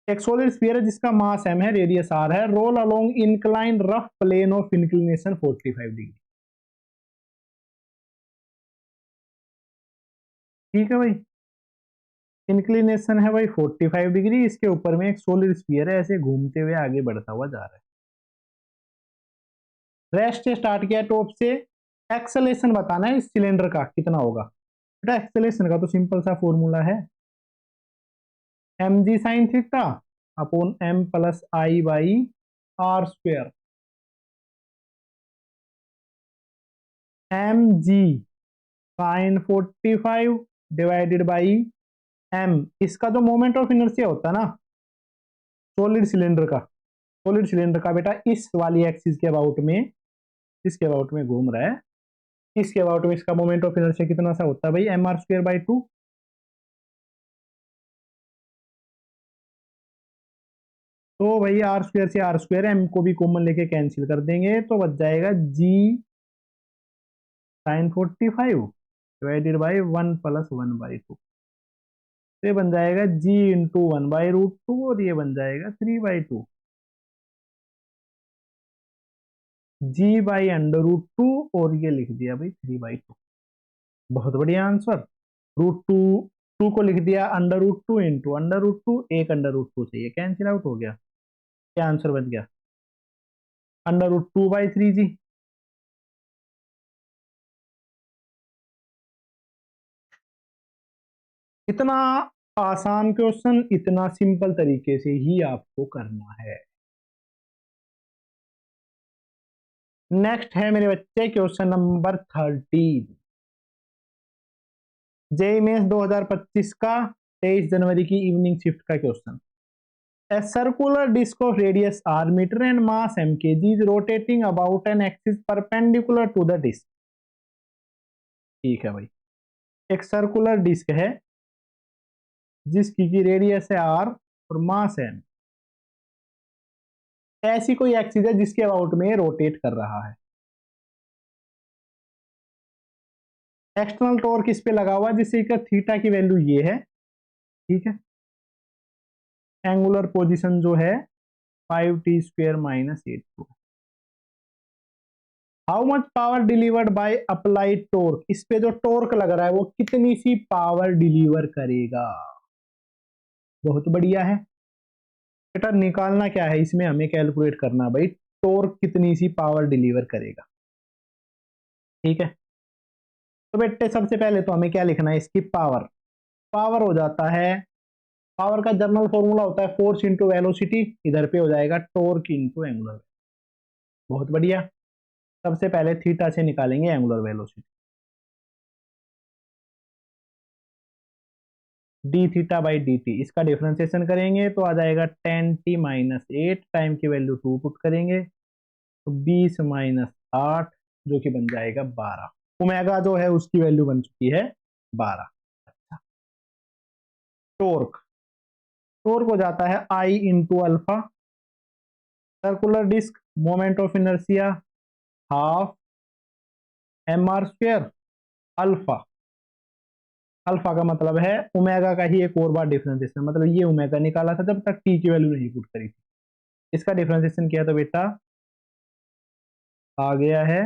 एक सॉलिड स्फीयर है जिसका मास m है, रेडियस r है, roll along incline rough plane of inclination 45 degree. ठीक है भाई, इंक्लिनेशन है भाई 45 डिग्री, इसके ऊपर में एक सॉलिड स्फीयर है, ऐसे घूमते हुए आगे बढ़ता हुआ जा रहा है। रेस्ट स्टार्ट किया टॉप से, एक्सेलेरेशन बताना है इस सिलेंडर का कितना होगा। बेटा एक्सेलेरेशन का तो सिंपल सा फॉर्मूला है, mg sine theta upon m plus I by R square. mg sine 45 divided by m, इसका जो मोमेंट ऑफ इनर्शिया होता है ना सॉलिड सिलेंडर का, सॉलिड सिलेंडर का बेटा इस वाली एक्सिस के अबाउट में, इसके अबाउट में घूम रहा है, इसके अबाउट में इसका मोमेंट ऑफ इनर्शिया कितना सा होता है भाई mr स्क्वायर बाई 2। तो भाई आर स्क्वायर से आर स्क्वायर, एम को भी कॉमन लेके कैंसिल कर देंगे, तो बच जाएगा जी साइन 45 डिवाइडेड बाई 1+1/2। ये बन जाएगा जी इंटू 1/√2, और ये बन जाएगा 3/2, जी बाई अंडर रूट 2, और ये लिख दिया भाई 3/2। बहुत बढ़िया आंसर। √2, 2 को लिख दिया under root 2 into under root 2, एक अंडर रूट 2 से ये कैंसिल आउट हो गया, क्या आंसर बन गया अंडर रूट 2/3 जी। इतना आसान क्वेश्चन इतना सिंपल तरीके से ही आपको करना है। नेक्स्ट है मेरे बच्चे क्वेश्चन नंबर 13, जेईई मेंस 2025 का 23 जनवरी की इवनिंग शिफ्ट का question. A circular disk of radius r meter and mass m kg is rotating about an axis perpendicular to the disk। ठीक है भाई, एक सर्कुलर डिस्क है जिसकी रेडियस है r और मास m, ऐसी कोई एक्सिस है जिसके अबाउट में रोटेट कर रहा है। एक्सटर्नल टॉर्क इस पे लगा हुआ जिससे कि थीटा की वैल्यू ये है, ठीक है। एंगुलर पोजीशन जो है 5t² - 8। How much power delivered by applied torque, इस पे जो टॉर्क लग रहा है वो कितनी सी पावर डिलीवर करेगा। बहुत बढ़िया है, बेटा निकालना क्या है इसमें, हमें कैलकुलेट करना भाई टॉर्क कितनी सी पावर डिलीवर करेगा। ठीक है, तो बेटे सबसे पहले तो हमें क्या लिखना है, इसकी पावर। पावर हो जाता है, पावर का जनरल फॉर्मूला होता है फोर्स इंटू वेलोसिटी, इधर पे हो जाएगा टॉर्क इंटू एंगुलर। बहुत बढ़िया। सबसे पहले थीटा से निकालेंगे angular velocity, D theta by D T, इसका डिफरेंशिएशन करेंगे तो आ जाएगा 10t-8, टाइम की वैल्यू 2 पुट करेंगे तो 20 - 8, जो कि बन जाएगा 12। ओमेगा जो है उसकी वैल्यू बन चुकी है 12। टॉर्क, टॉर्क हो जाता है I into alpha, circular disc moment of inertia half M R square alpha. Alpha का मतलब है ओमेगा का ही एक और बार डिफरेंशिएशन, मतलब ये ओमेगा निकाला था जब तक टी की वैल्यू नहीं पुट करी थी, इसका डिफरेंशिएशन किया तो बेटा आ गया है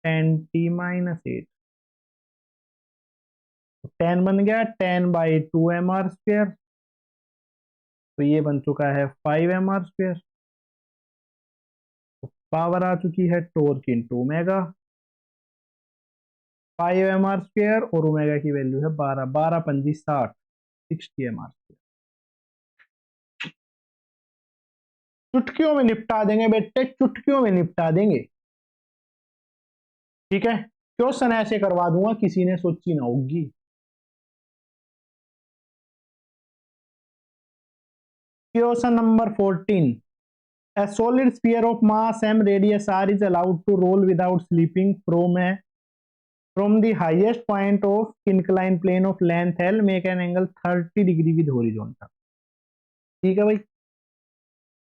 10t-8, 10 बन गया 10/2 mr स्क्वायर, तो ये बन चुका है 5 mr स्क्वायर। पावर आ चुकी है torque into omega, 5 mr square और ओमेगा की वैल्यू है 12, 12×5 = 60, 60 mr स्क्वायर। चुटकियों में निपटा देंगे बेटे, चुटकियों में निपटा देंगे। ठीक है, क्वेश्चन ऐसे करवा दूंगा किसी ने सोची ना होगी। Question number 14, a solid sphere of mass m radius r is allowed to roll without slipping from the highest point of inclined plane of length l, make an angle 30 degree with horizontal। ठीक है भाई।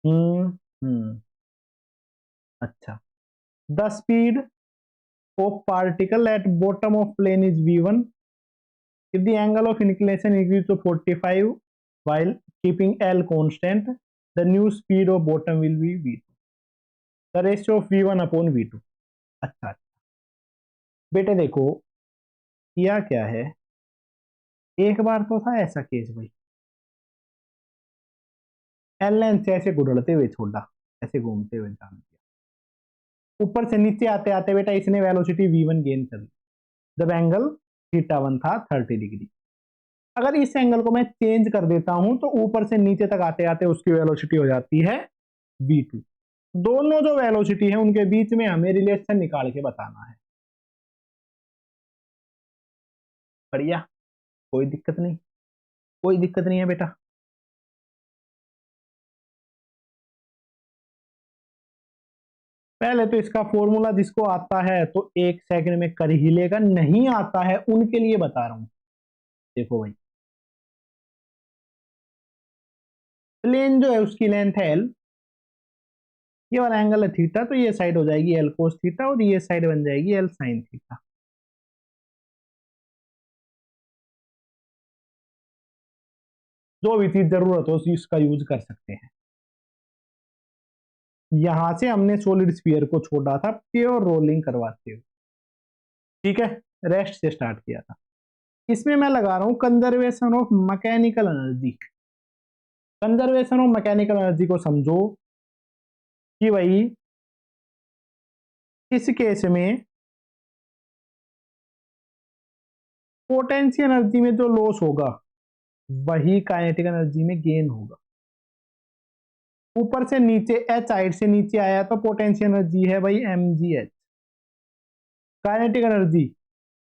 हम्म। अच्छा, the speed of particle at bottom of plane is v1 if the angle of inclination is to 45 while keeping l constant, the new speed of bottom will be v2, the ratio of v1 upon v2। अच्छा बेटे देखो, किया क्या है, एक बार तो था ऐसा केस भाई, एल लेंथ से ऐसे गुड़ते हुए छोड़ा, ऐसे घूमते हुए जान दिया, ऊपर से नीचे आते आते बेटा इसने वेलोसिटी v1 गेन कर ली जब एंगल θ1 था 30 डिग्री। अगर इस एंगल को मैं चेंज कर देता हूं तो ऊपर से नीचे तक आते आते उसकी वेलोसिटी हो जाती है v2। दोनों जो वेलोसिटी है उनके बीच में हमें रिलेशन निकाल के बताना है। बढ़िया, कोई दिक्कत नहीं, कोई दिक्कत नहीं है बेटा। पहले तो इसका फॉर्मूला जिसको आता है तो 1 सेकंड में कर ही लेगा, नहीं आता है उनके लिए बता रहा हूं। देखो भाई, प्लेन जो है उसकी लेंथ है एल, ये वाला एंगल है थीटा, तो ये साइड हो जाएगी एल कोस थीटा और ये साइड बन जाएगी एल साइन थीटा। जो भी चीज जरूरत हो इसका यूज कर सकते हैं। यहां से हमने सॉलिड स्फीयर को छोड़ा था प्योर रोलिंग करवाते हुए। ठीक है, रेस्ट से स्टार्ट किया था। इसमें मैं लगा रहा हूं conservation of mechanical energy. Conservation of mechanical energy को समझो कि भाई इस केस में पोटेंशियल एनर्जी में जो लॉस होगा वही काइनेटिक एनर्जी में गेन होगा। ऊपर से नीचे एच साइड से नीचे आया तो पोटेंशियल एनर्जी है भाई mgh। काइनेटिक एनर्जी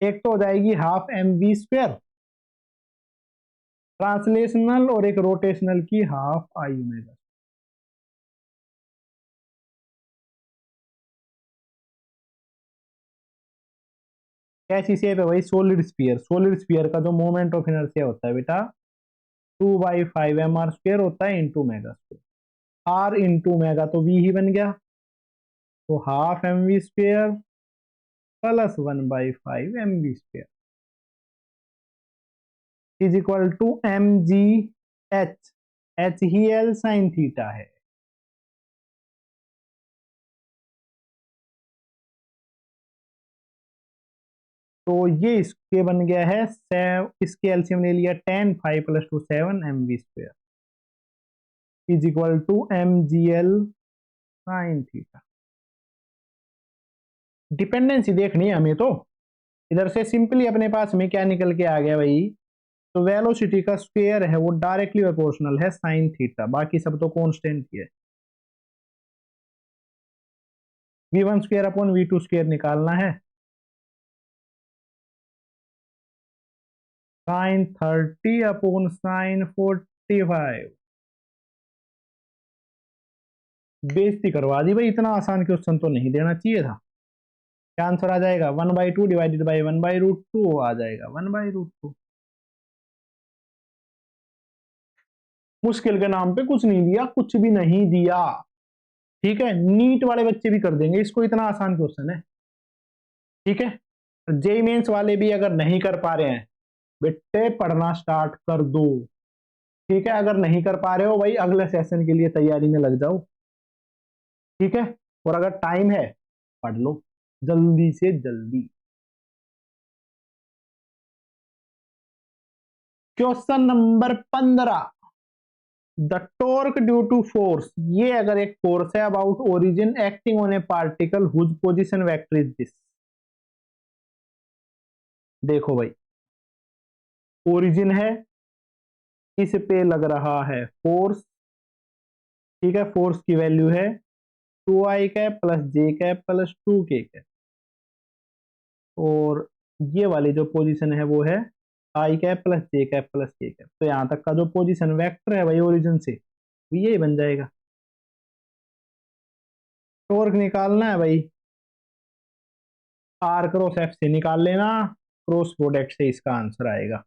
एक तो हो जाएगी हाफ mv स्क्वायर ट्रांसलेशनल और एक रोटेशनल की हाफ आई ओमेगा। कैसी शेप है भाई, सॉलिड स्फीयर। सॉलिड स्फीयर का जो मोमेंट ऑफ इनर्शिया होता है बेटा 2/5 mr स्क्वायर होता है into omega square, R into omega तो वी ही बन गया, तो हाफ mv square plus 1/5 mv square is equal to mgh। H ही एल साइन थीटा है। तो ये इसके बन गया है इसके एलसीएम ले लिया 10, 5 + 2 7 mv square. Is equal to mgl sine theta. Dependency देखनी है हमें तो। इधर से सिंपली अपने पास में क्या निकल के आ गया भाई, तो वेलोसिटी का स्क्वायर है वो डायरेक्टली प्रोपोर्शनल है साइन थीटा, बाकी सब तो कांस्टेंट ही है। v1 square upon v2 square निकालना है, साइन 30 अपॉन साइन 45। बेइज्जती करवा दी भाई, इतना आसान क्वेश्चन तो नहीं देना चाहिए था। क्या आंसर आ जाएगा, 1/2 डिवाइडेड बाई 1/√2 आ जाएगा, 1/√2। मुश्किल के नाम पे कुछ नहीं दिया, कुछ भी नहीं दिया। ठीक है, नीट वाले बच्चे भी कर देंगे इसको, इतना आसान क्वेश्चन है। ठीक है, जेई मेंस वाले भी अगर नहीं कर पा रहे हैं, बेटे पढ़ना स्टार्ट कर दो। ठीक है, अगर नहीं कर पा रहे हो भाई, अगले सेशन के लिए तैयारी में लग जाओ। ठीक है, और अगर टाइम है पढ़ लो जल्दी से जल्दी। Question number 15, the torque due to force. ये अगर एक फोर्स है about origin acting on a particle whose position vector is this. देखो भाई, ओरिजिन है, इस पे लग रहा है फोर्स। ठीक है, फोर्स की वैल्यू है 2i कैप प्लस जे कैप प्लस 2k कैप, और ये वाली जो पोजीशन है वो है आई कैप प्लस जे कैप प्लस के कैप। तो यहां तक का जो पोजीशन वेक्टर है भाई ओरिजिन से, ये बन जाएगा। टॉर्क निकालना है भाई, आर क्रॉस एफ से निकाल लेना, क्रॉस प्रोडक्ट से इसका आंसर आएगा।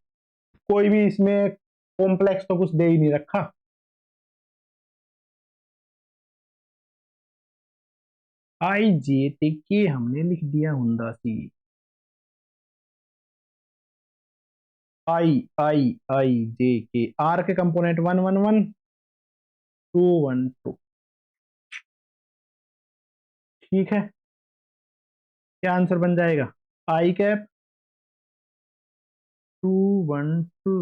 कोई भी इसमें कॉम्प्लेक्स तो कुछ दे ही नहीं रखा। आई जे टी के हमने लिख दिया हुंदा सी, आई आई आई जे के, आर के कंपोनेंट 1 1 1 2 1 2। ठीक है, क्या आंसर बन जाएगा, आई कैप 2 1 2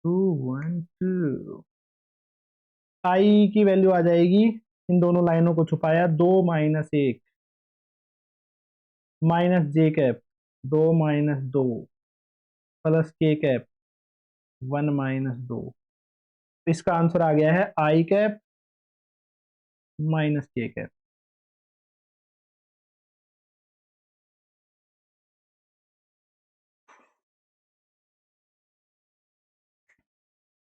2 1 2। आई की वैल्यू आ जाएगी, इन दोनों लाइनों को छुपाया, 2 - 1 माइनस जे कैप 2 - 2 प्लस के कैप 1 - 2। इसका आंसर आ गया है आई कैप माइनस के कैप।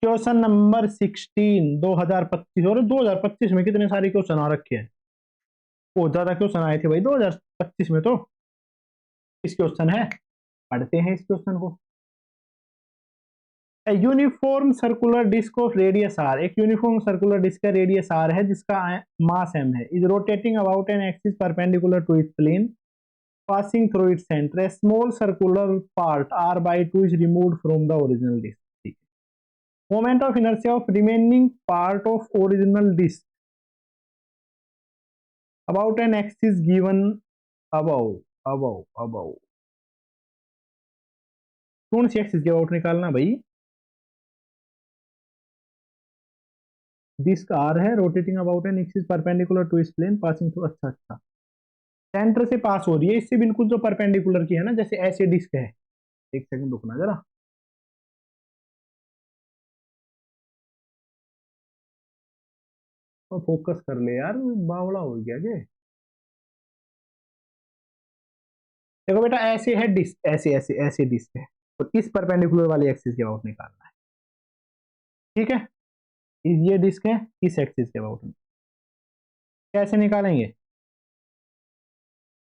Question number 16, 2025। और 2025 में कितने सारे क्वेश्चन आ रखे हैं, बहुत ज्यादा क्वेश्चन आए थे भाई 2025 में तो। इस क्वेश्चन है, पढ़ते हैं इस क्वेश्चन को। Uniform circular disc of radius R, एक यूनिफॉर्म सर्कुलर डिस्क का रेडियस आर है जिसका मास एम है, is rotating about an axis perpendicular to its plane passing through its centre, a small circular part r/2 is removed from the original disk। Moment of inertia of remaining part of original disk about an axis given above। कौन सी axis के about निकालना भाई, disc R है, rotating about an axis perpendicular to its plane passing through. अच्छा अच्छा, centre से पास हो रही है, इससे बिल्कुल जो परपेंडिकुलर की है ना, जैसे ऐसे डिस्क है। एक सेकंड रुकना जरा, तो फोकस कर ले यार, बावड़ा हो गया जे। देखो बेटा, ऐसे है डिस्क, ऐसे ऐसे ऐसे डिस्क है, तो इस परपेंडिकुलर वाली एक्सिस के अबाउट निकालना है। ठीक है, ये डिस्क है, इस एक्सिस के अबाउट में कैसे निकालेंगे।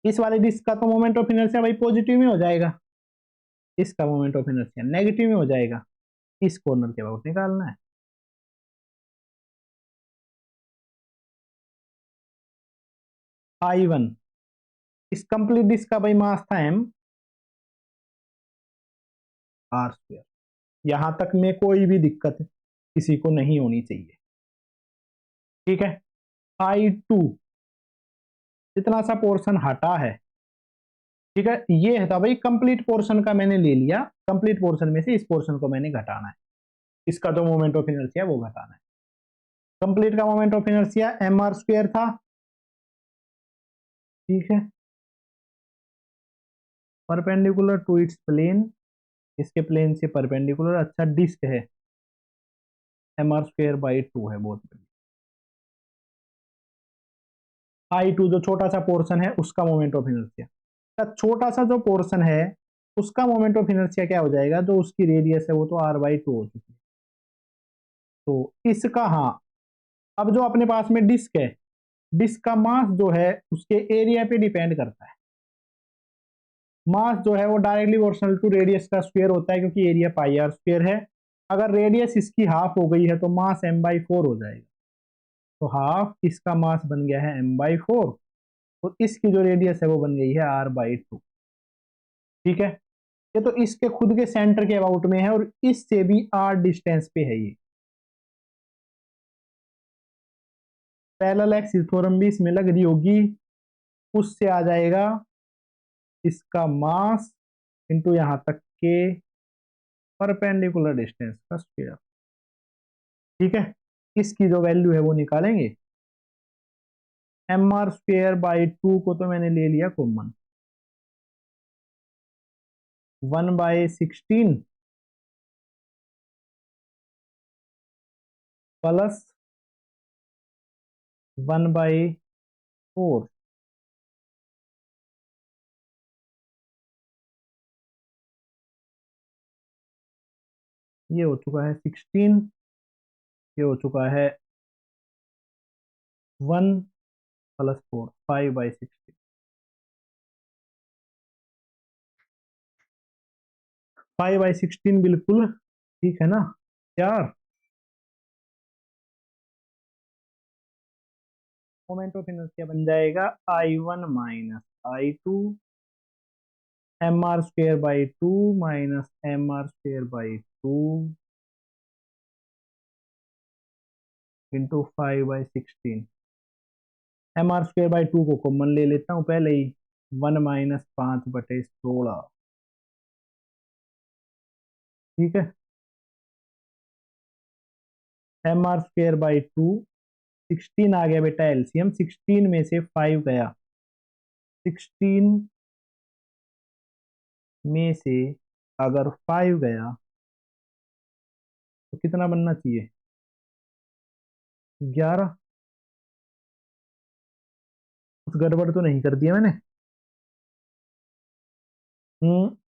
इस वाले डिस्क का तो मोमेंट ऑफ इनर्शिया भाई पॉजिटिव में हो जाएगा, इसका मोमेंट ऑफ इनर्शिया नेगेटिव में हो जाएगा। इस कॉर्नर के अबाउट निकालना है। I1, इस कंप्लीट डिस्क का भाई मास था m, r²। यहां तक में कोई भी दिक्कत किसी को नहीं होनी चाहिए। ठीक है, I2 इतना सा पोर्शन हटा है। ठीक है, ये था भाई कंप्लीट पोर्शन का मैंने ले लिया, कंप्लीट पोर्शन में से इस पोर्शन को मैंने घटाना है, इसका जो मोमेंट ऑफ इनर्शिया वो घटाना है। कंप्लीट का moment of inertia mr square था, ठीक है, परपेंडिकुलर टू इट्स प्लेन, इसके प्लेन से परपेंडिकुलर, अच्छा डिस्क है, mr स्क्वायर बाई 2 है, बहुत बढ़िया। I2 जो छोटा सा पोर्शन है उसका मोमेंट ऑफ इनर्शिया, छोटा सा जो पोर्शन है उसका मोमेंट ऑफ इनर्शिया क्या हो जाएगा, जो उसकी रेडियस है वो तो r/2 हो चुकी है, तो इसका, हाँ, अब जो अपने पास में डिस्क है, डिस्क का मास जो है उसके एरिया पे डिपेंड करता है, मास जो है वो डायरेक्टली प्रोपोर्शनल टू रेडियस का स्क्वायर होता है, क्योंकि एरिया पाई आर स्क्वायर है, अगर रेडियस इसकी हाफ हो गई है तो मास m/4 हो जाएगा, तो हाफ इसका मास बन गया है m/4, तो इसकी जो रेडियस है वो बन गई है r/2, ठीक है, ये तो इसके खुद के सेंटर के अबाउट में है और इससे भी r डिस्टेंस पे है ये, पैरेलल एक्सिस थ्योरम भी इसमें लग रही होगी, उससे आ जाएगा इसका मास इंटू यहां तक के परपेंडिकुलर डिस्टेंस का स्क्वायर, ठीक है, इसकी जो वैल्यू है वो निकालेंगे, mr² को तो मैंने ले लिया कॉमन, 1/16 प्लस 1/4, ये हो चुका है 16, ये हो चुका है 1 + 4, 5/16, 5/16 बिल्कुल ठीक है ना, 4, मोमेंट ऑफ इनर्शिया बन जाएगा I1 - I2 mr² 2 - mr² 2 into 5/16, mr² 2 को कॉमन ले लेता हूं पहले ही, 1 - 5/16, ठीक है, mr²/2, 16 आ गया बेटा एलसीएम, 16 में से 5 गया, 16 में से अगर 5 गया तो कितना बनना चाहिए, 11, कुछ गड़बड़ तो नहीं कर दिया मैंने,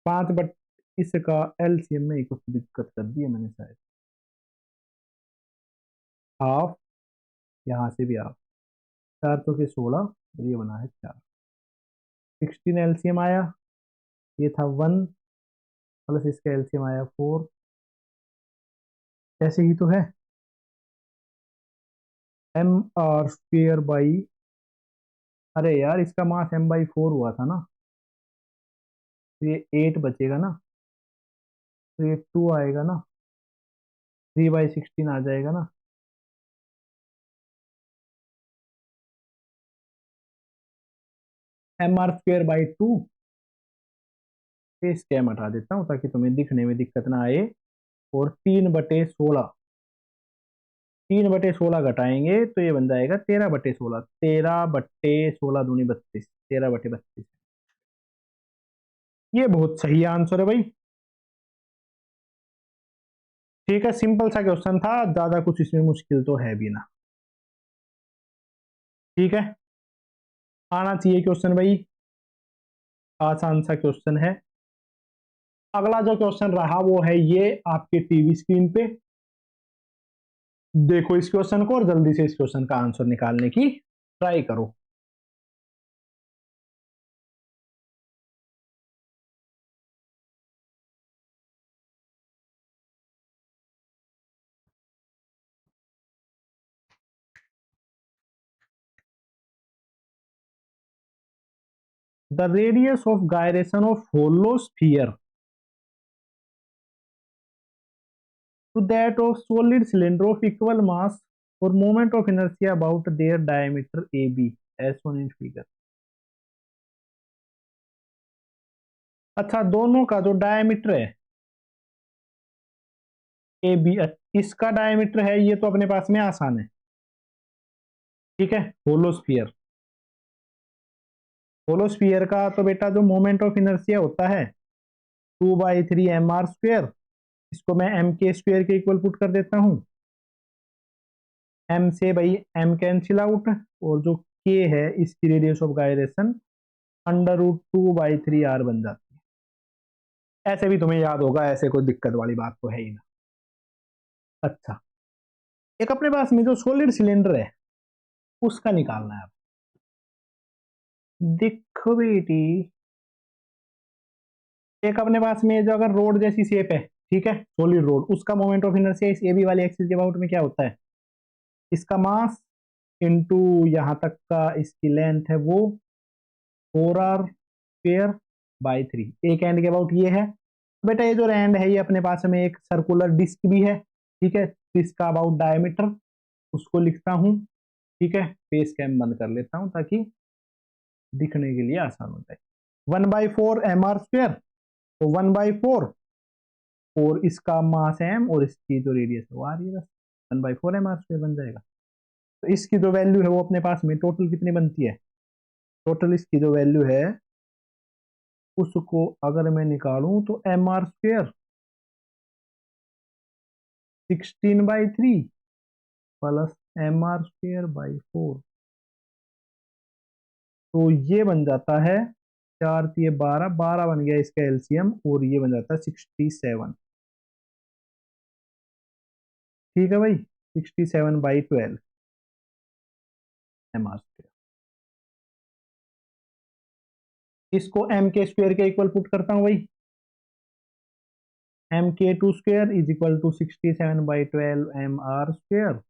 5 बट इसका एलसीएम में ही कुछ दिक्कत कर दी है मैंने शायद, हाफ, यहाँ से भी हाफ, 4 तो के 16 और ये बना है 4, 16 एलसीएम आया, ये था 1 प्लस इसका एलसीएम आया 4, ऐसे ही तो है, mr², अरे यार इसका मास m/4 हुआ था ना, तो ये 8 बचेगा ना, तो ये 2 आएगा ना, 3/16 आ जाएगा ना, mr²/2, ये स्कैम हटा देता हूँ ताकि तुम्हें दिखने में दिक्कत ना आए, और 3/16, 3/16 घटाएंगे तो ये बन जाएगा 13/16, 13/16 दूनी 32, 13/32, ये बहुत सही आंसर है भाई, ठीक है, सिंपल सा क्वेश्चन था, ज्यादा कुछ इसमें मुश्किल तो है भी ना, ठीक है, आना चाहिए क्वेश्चन भाई, आसान सा क्वेश्चन है। अगला जो क्वेश्चन रहा वो है ये आपके टीवी स्क्रीन पे, देखो इस क्वेश्चन को और जल्दी से इस क्वेश्चन का आंसर निकालने की ट्राई करो। The radius of gyration of hollow sphere to that of solid cylinder of equal mass or moment of inertia about their diameter AB as shown in figure। अच्छा, दोनों का जो डायमीटर है AB, इसका diameter है ये तो अपने पास में आसान है, ठीक है। होलोस्फीयर, होलोस्फीयर का तो बेटा जो मोमेंट ऑफ इनर्शिया होता है 2/3 mr², इसको मैं m के स्क्वायर के इक्वल पुट कर देता हूं। m से भाई m कैंसिल आउट, और जो k है इसकी रेडियस ऑफ गायरेशन √2/3r बन जाती है। ऐसे भी तुम्हें याद होगा, ऐसे कोई दिक्कत वाली बात तो है ही ना। अच्छा, एक अपने पास में जो सॉलिड सिलेंडर है उसका निकालना है। देखो बेटी, एक अपने पास में जो अगर रोड जैसी शेप है, ठीक है, सॉलिड रोड, उसका मोमेंट ऑफ इनर्शिया इस ए बी वाली एक्सिस के अबाउट में क्या होता है, इसका मास इंटू यहां तक का इसकी लेंथ है वो 4r² बाई 3, एक एंड के अबाउट ये है। बेटा ये जो एंड है ये अपने पास में एक सर्कुलर डिस्क भी है, ठीक है, इसका अबाउट डायमीटर उसको लिखता हूं। ठीक है, फेस कैम बंद कर लेता हूं ताकि दिखने के लिए आसान हो जाए। 1/4 mr², तो 1/4, और इसका मास m और इसकी जो रेडियस है वो आ रही है, बस 1/4 mr² बन जाएगा। तो इसकी जो वैल्यू है वो अपने पास में टोटल कितनी बनती है, टोटल इसकी जो वैल्यू है उसको अगर मैं निकालूं तो mr² 16/3 प्लस mr²/4, तो ये बन जाता है 4×3 = 12, 12 बन गया इसका एलसीएम, और ये बन जाता है 67। ठीक है भाई, 67/12 mr²। इसको m के स्क्वायर के इक्वल पुट करता हूं भाई, mk2² = 67/12 mr²।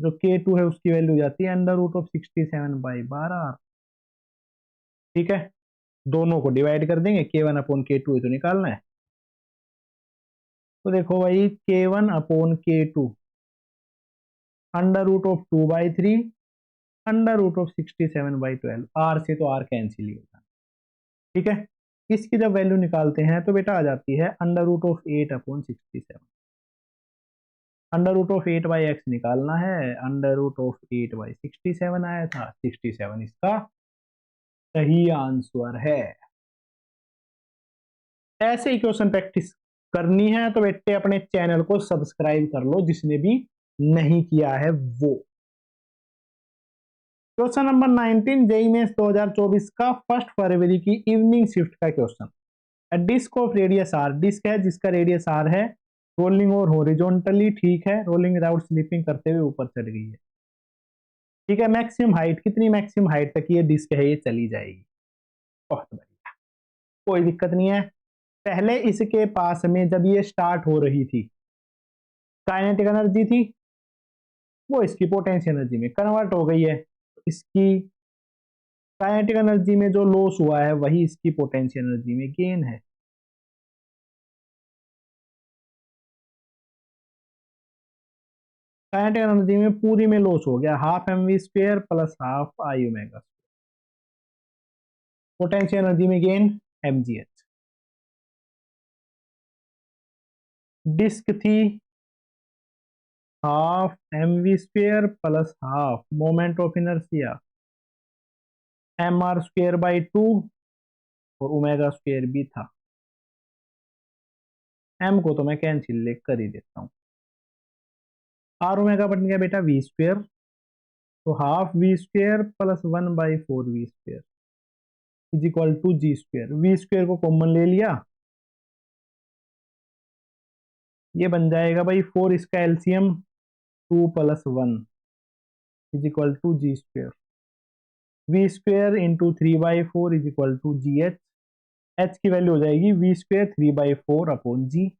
जो k2 है उसकी वैल्यू हो जाती है √67/12। ठीक है, दोनों को डिवाइड कर देंगे, k1/k2 है तो निकालना है। तो देखो भाई, k1/k2 √2/3 √67/12, r से तो r कैंसिल ही होगा। ठीक है, इसकी जब वैल्यू निकालते हैं तो बेटा आ जाती है √8/67। √8/x निकालना है, √8/67 आया था, 67 इसका सही आंसर है। ऐसे ही क्वेश्चन प्रैक्टिस करनी है तो बेटे अपने चैनल को सब्सक्राइब कर लो, जिसने भी नहीं किया है वो। क्वेश्चन नंबर 19 जेईई मेंस 2024 का 1 फरवरी की इवनिंग शिफ्ट का question. Disc of radius R, disc है जिसका रेडियस आर है, रोलिंग और हॉरिजॉन्टली, ठीक है, रोलिंग विदाउट स्लिपिंग करते हुए ऊपर चढ़ गई है। ठीक है, मैक्सिमम हाइट, कितनी मैक्सिमम हाइट तक ये डिस्क है ये चली जाएगी। बहुत बढ़िया, कोई दिक्कत नहीं है। पहले इसके पास में जब ये स्टार्ट हो रही थी, काइनेटिक एनर्जी थी, वो इसकी पोटेंशियल एनर्जी में कन्वर्ट हो गई है। इसकी काइनेटिक एनर्जी में जो लॉस हुआ है वही इसकी पोटेंशियल एनर्जी में गेन है। काइनेटिक एनर्जी में पूरी में लॉस हो गया, ½ mv² plus ½ I ω²। Potential energy में गेन mgh। डिस्क थी ½ mv² plus half moment of inertia mr²/2, और ω² भी था। m को तो मैं कैंसिल ले कर ही देता हूं, r ओमेगा बन गया बेटा v², तो ½ v² plus 1/4v² = g²। v² को कॉमन ले लिया, ये बन जाएगा भाई 4, इसका LCM 2 + 1 = g²। v² into 3/4 = gh। h की वैल्यू हो जाएगी v² 3/4/g,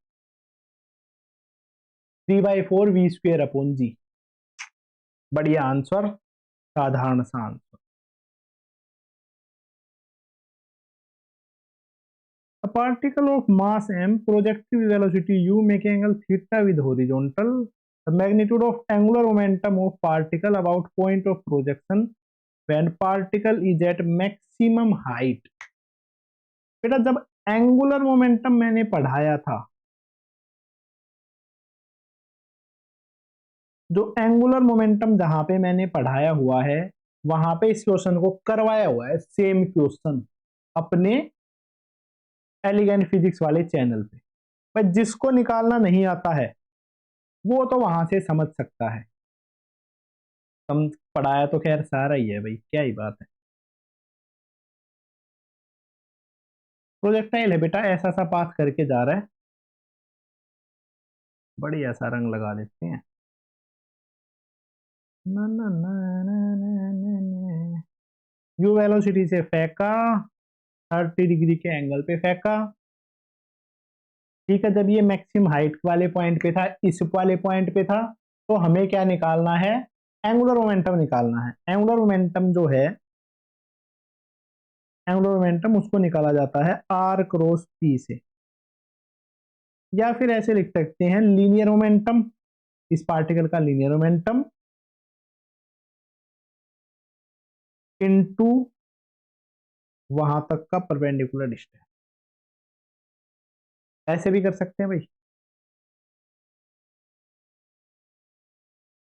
3/4v²/g। बढ़िया आंसर, साधारण सा answer. A particle of mass m, projective velocity u, making angle theta with horizontal. The magnitude of angular momentum of particle about point of projection when particle is at maximum height। बेटा जब angular momentum मैंने पढ़ाया था जो angular momentum जहां पे मैंने पढ़ाया हुआ है वहां पे इस क्वेश्चन को करवाया हुआ है, सेम क्वेश्चन अपने एलिगेंट फिजिक्स वाले चैनल पे। पर जिसको निकालना नहीं आता है वो तो वहां से समझ सकता है। हम पढ़ाया तो खैर सारा ही है भाई, क्या ही बात है। प्रोजेक्टाइल है बेटा, ऐसा सा पास करके जा रहा है, बढ़िया सा रंग लगा लेते हैं। ना ना ना ना ना ना ना। यू वेलोसिटी से फेंका, 30 डिग्री के एंगल पे फेंका। ठीक है, जब ये मैक्सिमम हाइट वाले पॉइंट पे था, इस वाले पॉइंट पे था, तो हमें क्या निकालना है? एंगुलर मोमेंटम निकालना है। एंगुलर मोमेंटम जो है, एंगुलर मोमेंटम उसको निकाला जाता है आर क्रॉस पी से, या फिर ऐसे लिख सकते हैं लीनियर मोमेंटम, इस पार्टिकल का लीनियर मोमेंटम इनटू वहां तक का परपेंडिकुलर डिस्टेंस। ऐसे भी कर सकते हैं भाई।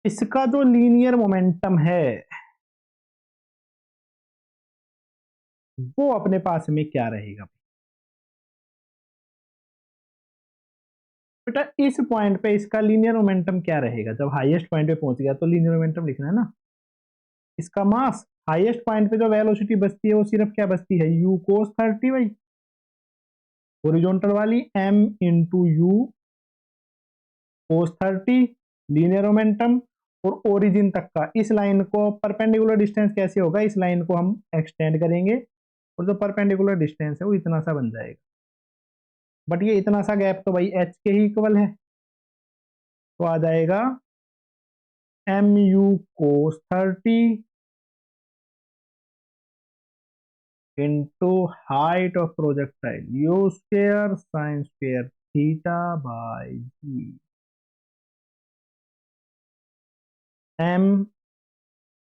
इसका जो लीनियर मोमेंटम है वो अपने पास में क्या रहेगा बेटा? इस पॉइंट पे इसका लीनियर मोमेंटम क्या रहेगा? जब हाईएस्ट पॉइंट पे पहुंच गया तो लीनियर मोमेंटम लिखना है ना। इसका मास, हाईएस्ट पॉइंट पे जो वेलोसिटी बचती है वो सिर्फ क्या बचती है? यू कोस 30 भाई, हॉरिजॉन्टल वाली m into you cos 30 linear momentum. और ओरिजिन तक का, इस लाइन को परपेंडिकुलर डिस्टेंस कैसे होगा? इस लाइन को हम एक्सटेंड करेंगे और जो परपेंडिकुलर डिस्टेंस है वो इतना सा बन जाएगा। बट ये इतना सा गैप तो भाई h के ही इक्वल है, तो आ जाएगा M U cos 30 into height of projectile U square sine square theta by G. M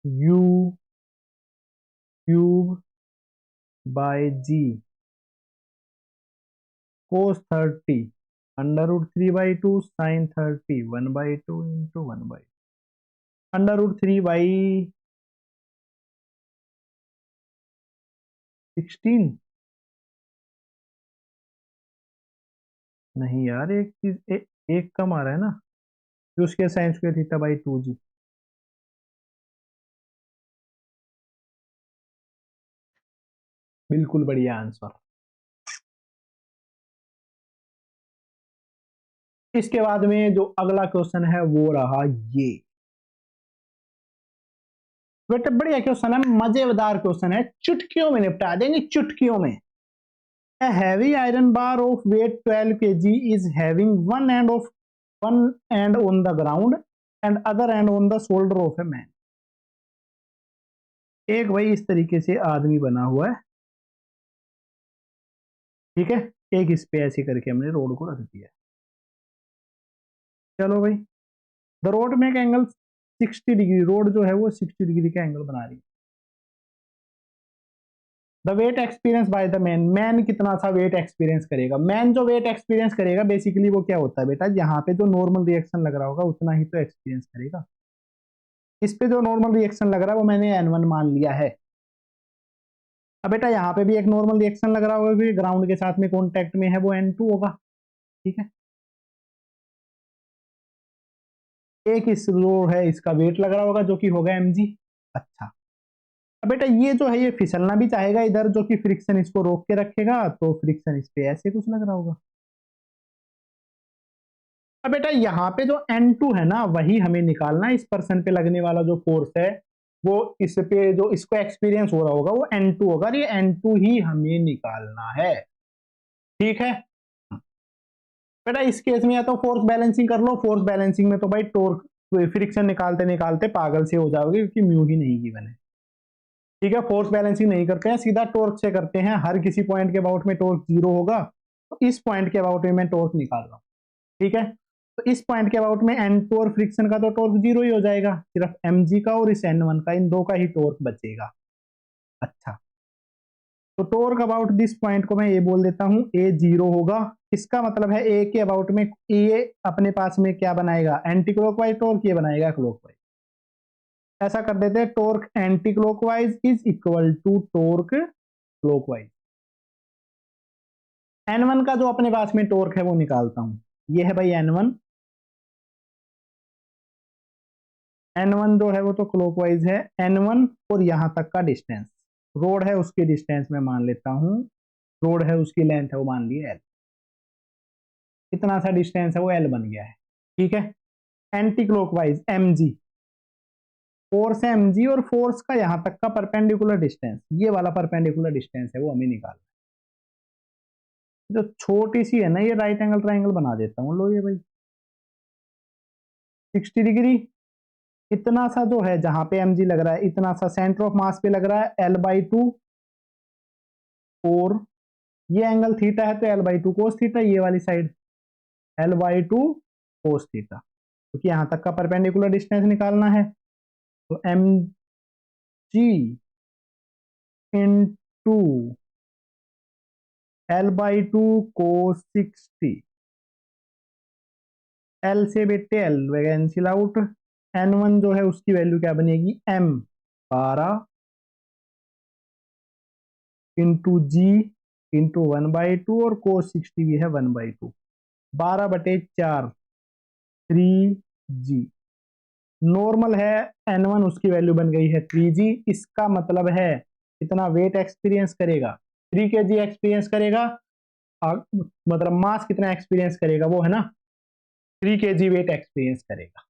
U cube by G cos 30 √3/2 sine 30 1/2 into 1/2 √3/16। नहीं यार, एक चीज एक कम आ रहा है ना, जो उसके साइन स्क्वायर थीटा बाई 2 जी। बिल्कुल बढ़िया आंसर। इसके बाद में जो अगला क्वेश्चन है वो रहा ये। बेटा बढ़िया क्वेश्चन है, मजेदार क्वेश्चन है, चुटकियों में निपटा देंगे, चुटकियों में। A heavy iron bar of weight 12 kg is having one end on the ground and other end on the shoulder of a man। एक भाई इस तरीके से आदमी बना हुआ है, ठीक है, एक इस पे ऐसे करके हमने रोड को रख दिया। चलो भाई, द रोड में एंगल 60 डिग्री, रोड जो है वो 60 डिग्री का एंगल बना रही है। The weight experience by the man, man कितना सा वेट एक्सपीरियंस करेगा? मैन जो वेट एक्सपीरियंस करेगा बेसिकली वो क्या होता है बेटा? यहाँ पे जो नॉर्मल रिएक्शन लग रहा होगा उतना ही तो एक्सपीरियंस करेगा। इस पे जो नॉर्मल रिएक्शन लग रहा है वो मैंने N1 मान लिया है। अब बेटा यहाँ पे भी एक नॉर्मल रिएक्शन लग रहा होगा, फिर ग्राउंड के साथ में कॉन्टेक्ट में है, वो N2 होगा। ठीक है, एक इस रो है, इसका वेट लग रहा होगा जो कि होगा mg। अच्छा, अब बेटा ये जो है ये फिसलना भी चाहेगा इधर, जो कि फ्रिक्शन इसको रोक के रखेगा, तो फ्रिक्शन इस पे ऐसे कुछ लग रहा होगा। अब बेटा यहाँ पे जो N2 है ना वही हमें निकालना है। इस पर्सन पे लगने वाला जो फोर्स है वो इस पे जो इसको एक्सपीरियंस हो रहा होगा वो N2 होगा, ये N2 ही हमें निकालना है। ठीक है बेटा, इस केस में या तो फोर्स बैलेंसिंग कर लो, फोर्स बैलेंसिंग में तो भाई टॉर्क फ्रिक्शन निकालते निकालते पागल से हो जाओगे, क्योंकि म्यू ही नहीं गिवन है। ठीक है, फोर्स बैलेंसिंग नहीं करते हैं, सीधा टॉर्क से करते हैं। हर किसी पॉइंट के अबाउट में टॉर्क 0 होगा, तो इस पॉइंट के अबाउट में मैं टॉर्क निकाल रहा हूँ। ठीक है, तो इस पॉइंट के अबाउट में N2 और फ्रिक्शन का तो टॉर्क 0 ही हो जाएगा, सिर्फ mg का और इस N1 का, इन दो का ही टॉर्क बचेगा। अच्छा, तो टॉर्क अबाउट दिस पॉइंट को मैं ये बोल देता हूं, A 0 होगा, इसका मतलब है ए के अबाउट में ये अपने पास में क्या बनाएगा, एंटी क्लॉकवाइज टॉर्क, ये बनाएगा क्लॉकवाइज। ऐसा कर देते हैं, torque anticlockwise is equal to torque clockwise. N1 का जो अपने पास में टॉर्क है वो निकालता हूं, ये है भाई N1। N1 जो है वो तो क्लॉकवाइज है, N1 और यहां तक का डिस्टेंस, रोड है उसकी डिस्टेंस में मान लेता हूं, रोड है उसकी लेंथ है वो मान लिया L, इतना सा डिस्टेंस है वो L बन गया है। ठीक है, एंटी क्लॉकवाइज mg, फोर्स है mg और फोर्स का यहां तक का परपेंडिकुलर डिस्टेंस, ये वाला परपेंडिकुलर डिस्टेंस है वो हमें निकालना है। जो छोटी सी है ना, ये राइट एंगल ट्राइंगल बना देता हूँ, लो ये भाई 60 डिग्री, इतना सा जो है जहां पे mg लग रहा है, इतना सा सेंटर ऑफ मास पे लग रहा है L/2, और ये एंगल थीटा है तो L/2 कोस थीटा, ये वाली साइड L/2 कोस थीटा, क्योंकि यहां तक का परपेंडिकुलर डिस्टेंस निकालना है। तो mg इंटू L/2 कोस 60, L से बेटे L कैंसिल आउट, N1 जो है उसकी वैल्यू क्या बनेगी, m 12 इंटू जी इंटू 1/2, और कोस 60 भी है 1/2, 12/4 3g। नॉर्मल है N1, उसकी वैल्यू बन गई है 3g। इसका मतलब है इतना वेट एक्सपीरियंस करेगा, 3 kg एक्सपीरियंस करेगा, मतलब मास कितना एक्सपीरियंस करेगा वो है ना 3 kg वेट एक्सपीरियंस करेगा।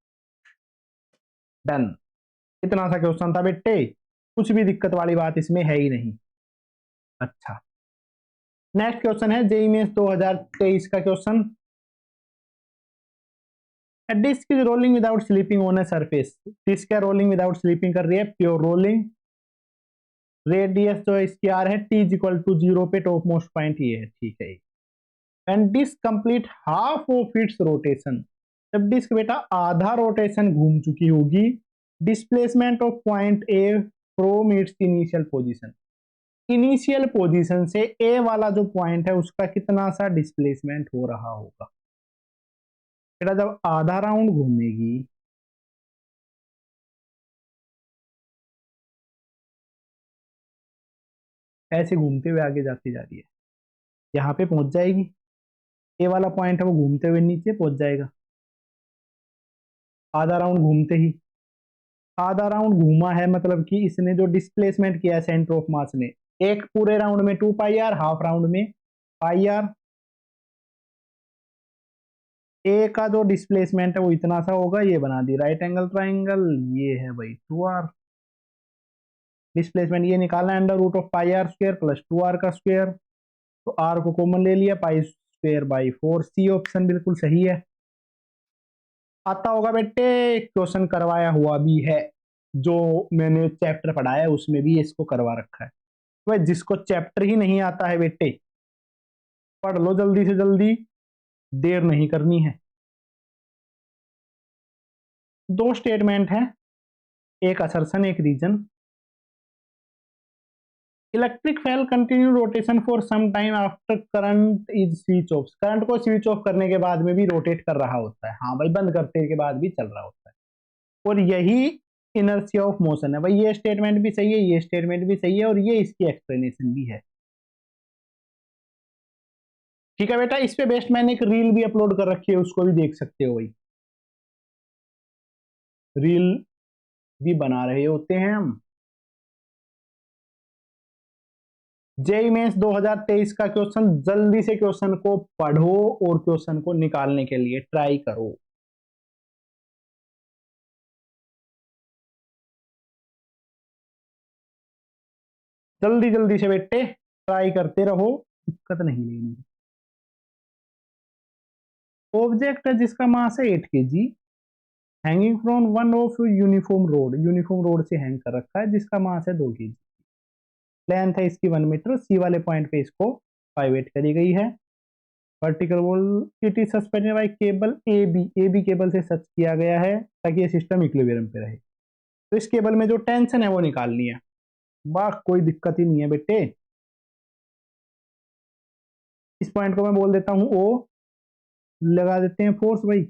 डन, इतना सा क्वेश्चन था बेटे, कुछ भी दिक्कत वाली बात इसमें है ही नहीं। अच्छा, नेक्स्ट क्वेश्चन है जेईई मेंस 2023 का question. A disk is rolling without slipping on a surface, disc क्या रोलिंग विदाउट स्लीपिंग कर रही है, प्योर रोलिंग। रेडियस जो इसकी आर है t इज इक्वल टू 0 पे, टॉप मोस्ट पॉइंट ये है, ठीक है। And disk complete half of its rotation, जब डिस्क बेटा आधा रोटेशन घूम चुकी होगी, displacement of point A from its initial position, initial position से ए वाला जो पॉइंट है उसका कितना सा डिस्प्लेसमेंट हो रहा होगा। बेटा जब आधा राउंड घूमेगी, ऐसे घूमते हुए आगे जाती जा रही है, यहाँ पे पहुंच जाएगी, ए वाला पॉइंट है वो घूमते हुए नीचे पहुंच जाएगा, आधा राउंड घूमते ही। आधा राउंड घूमा है मतलब कि इसने जो डिस्प्लेसमेंट किया है सेंटर ऑफ मास ने, एक पूरे राउंड में 2πr, हाफ राउंड में πr, ए का जो डिस्प्लेसमेंट है वो इतना सा होगा, ये बना दी राइट एंगल ट्राइंगल, ये है भाई 2r। डिस्प्लेसमेंट ये निकालना है √πr² प्लस 2r का स्क्वायर, तो r को कॉमन ले लिया, π²/4, सी ऑप्शन बिल्कुल सही है। आता होगा बेटे, क्वेश्चन करवाया हुआ भी है, जो मैंने चैप्टर पढ़ाया है उसमें भी इसको करवा रखा है। तो भाई जिसको चैप्टर ही नहीं आता है बेटे, पढ़ लो जल्दी से जल्दी, देर नहीं करनी है। दो स्टेटमेंट है, एक असर्शन एक reason. Electric fail continue rotation for some time after current is switch off, current को स्विच ऑफ करने के बाद में भी रोटेट कर रहा होता है, हाँ भाई बंद करने के बाद भी चल रहा होता है, और यही इनर्शिया ऑफ मोशन है। भाई ये स्टेटमेंट भी सही है, ये स्टेटमेंट भी सही है, और ये इसकी एक्सप्लेनेशन भी है। ठीक है बेटा, इस पे बेस्ट मैंने एक रील भी अपलोड कर रखी है, उसको भी देख सकते हो। भाई रील भी बना रहे होते हैं हम। जेईई मेंस 2023 का क्वेश्चन, जल्दी से क्वेश्चन को पढ़ो और क्वेश्चन को निकालने के लिए ट्राई करो। जल्दी जल्दी से बेटे ट्राई करते रहो, दिक्कत नहीं लेनी। ऑब्जेक्ट है जिसका मास है 8 kg, hanging from one of uniform road, uniform road से हैंग कर रखा है, जिसका मास है 2 kg, लेंथ है इसकी 1 मीटर, सी वाले पॉइंट पे इसको पाइवेट करी गई है। Vertical wall, it is suspended by cable A B cable से सच किया गया है ताकि ये सिस्टम इक्विलिब्रियम पे रहे। तो इस केबल में जो टेंशन है वो निकालनी है। वाह कोई दिक्कत ही नहीं है बेटे, इस पॉइंट को मैं बोल देता हूं ओ, लगा देते हैं फोर्स भाई।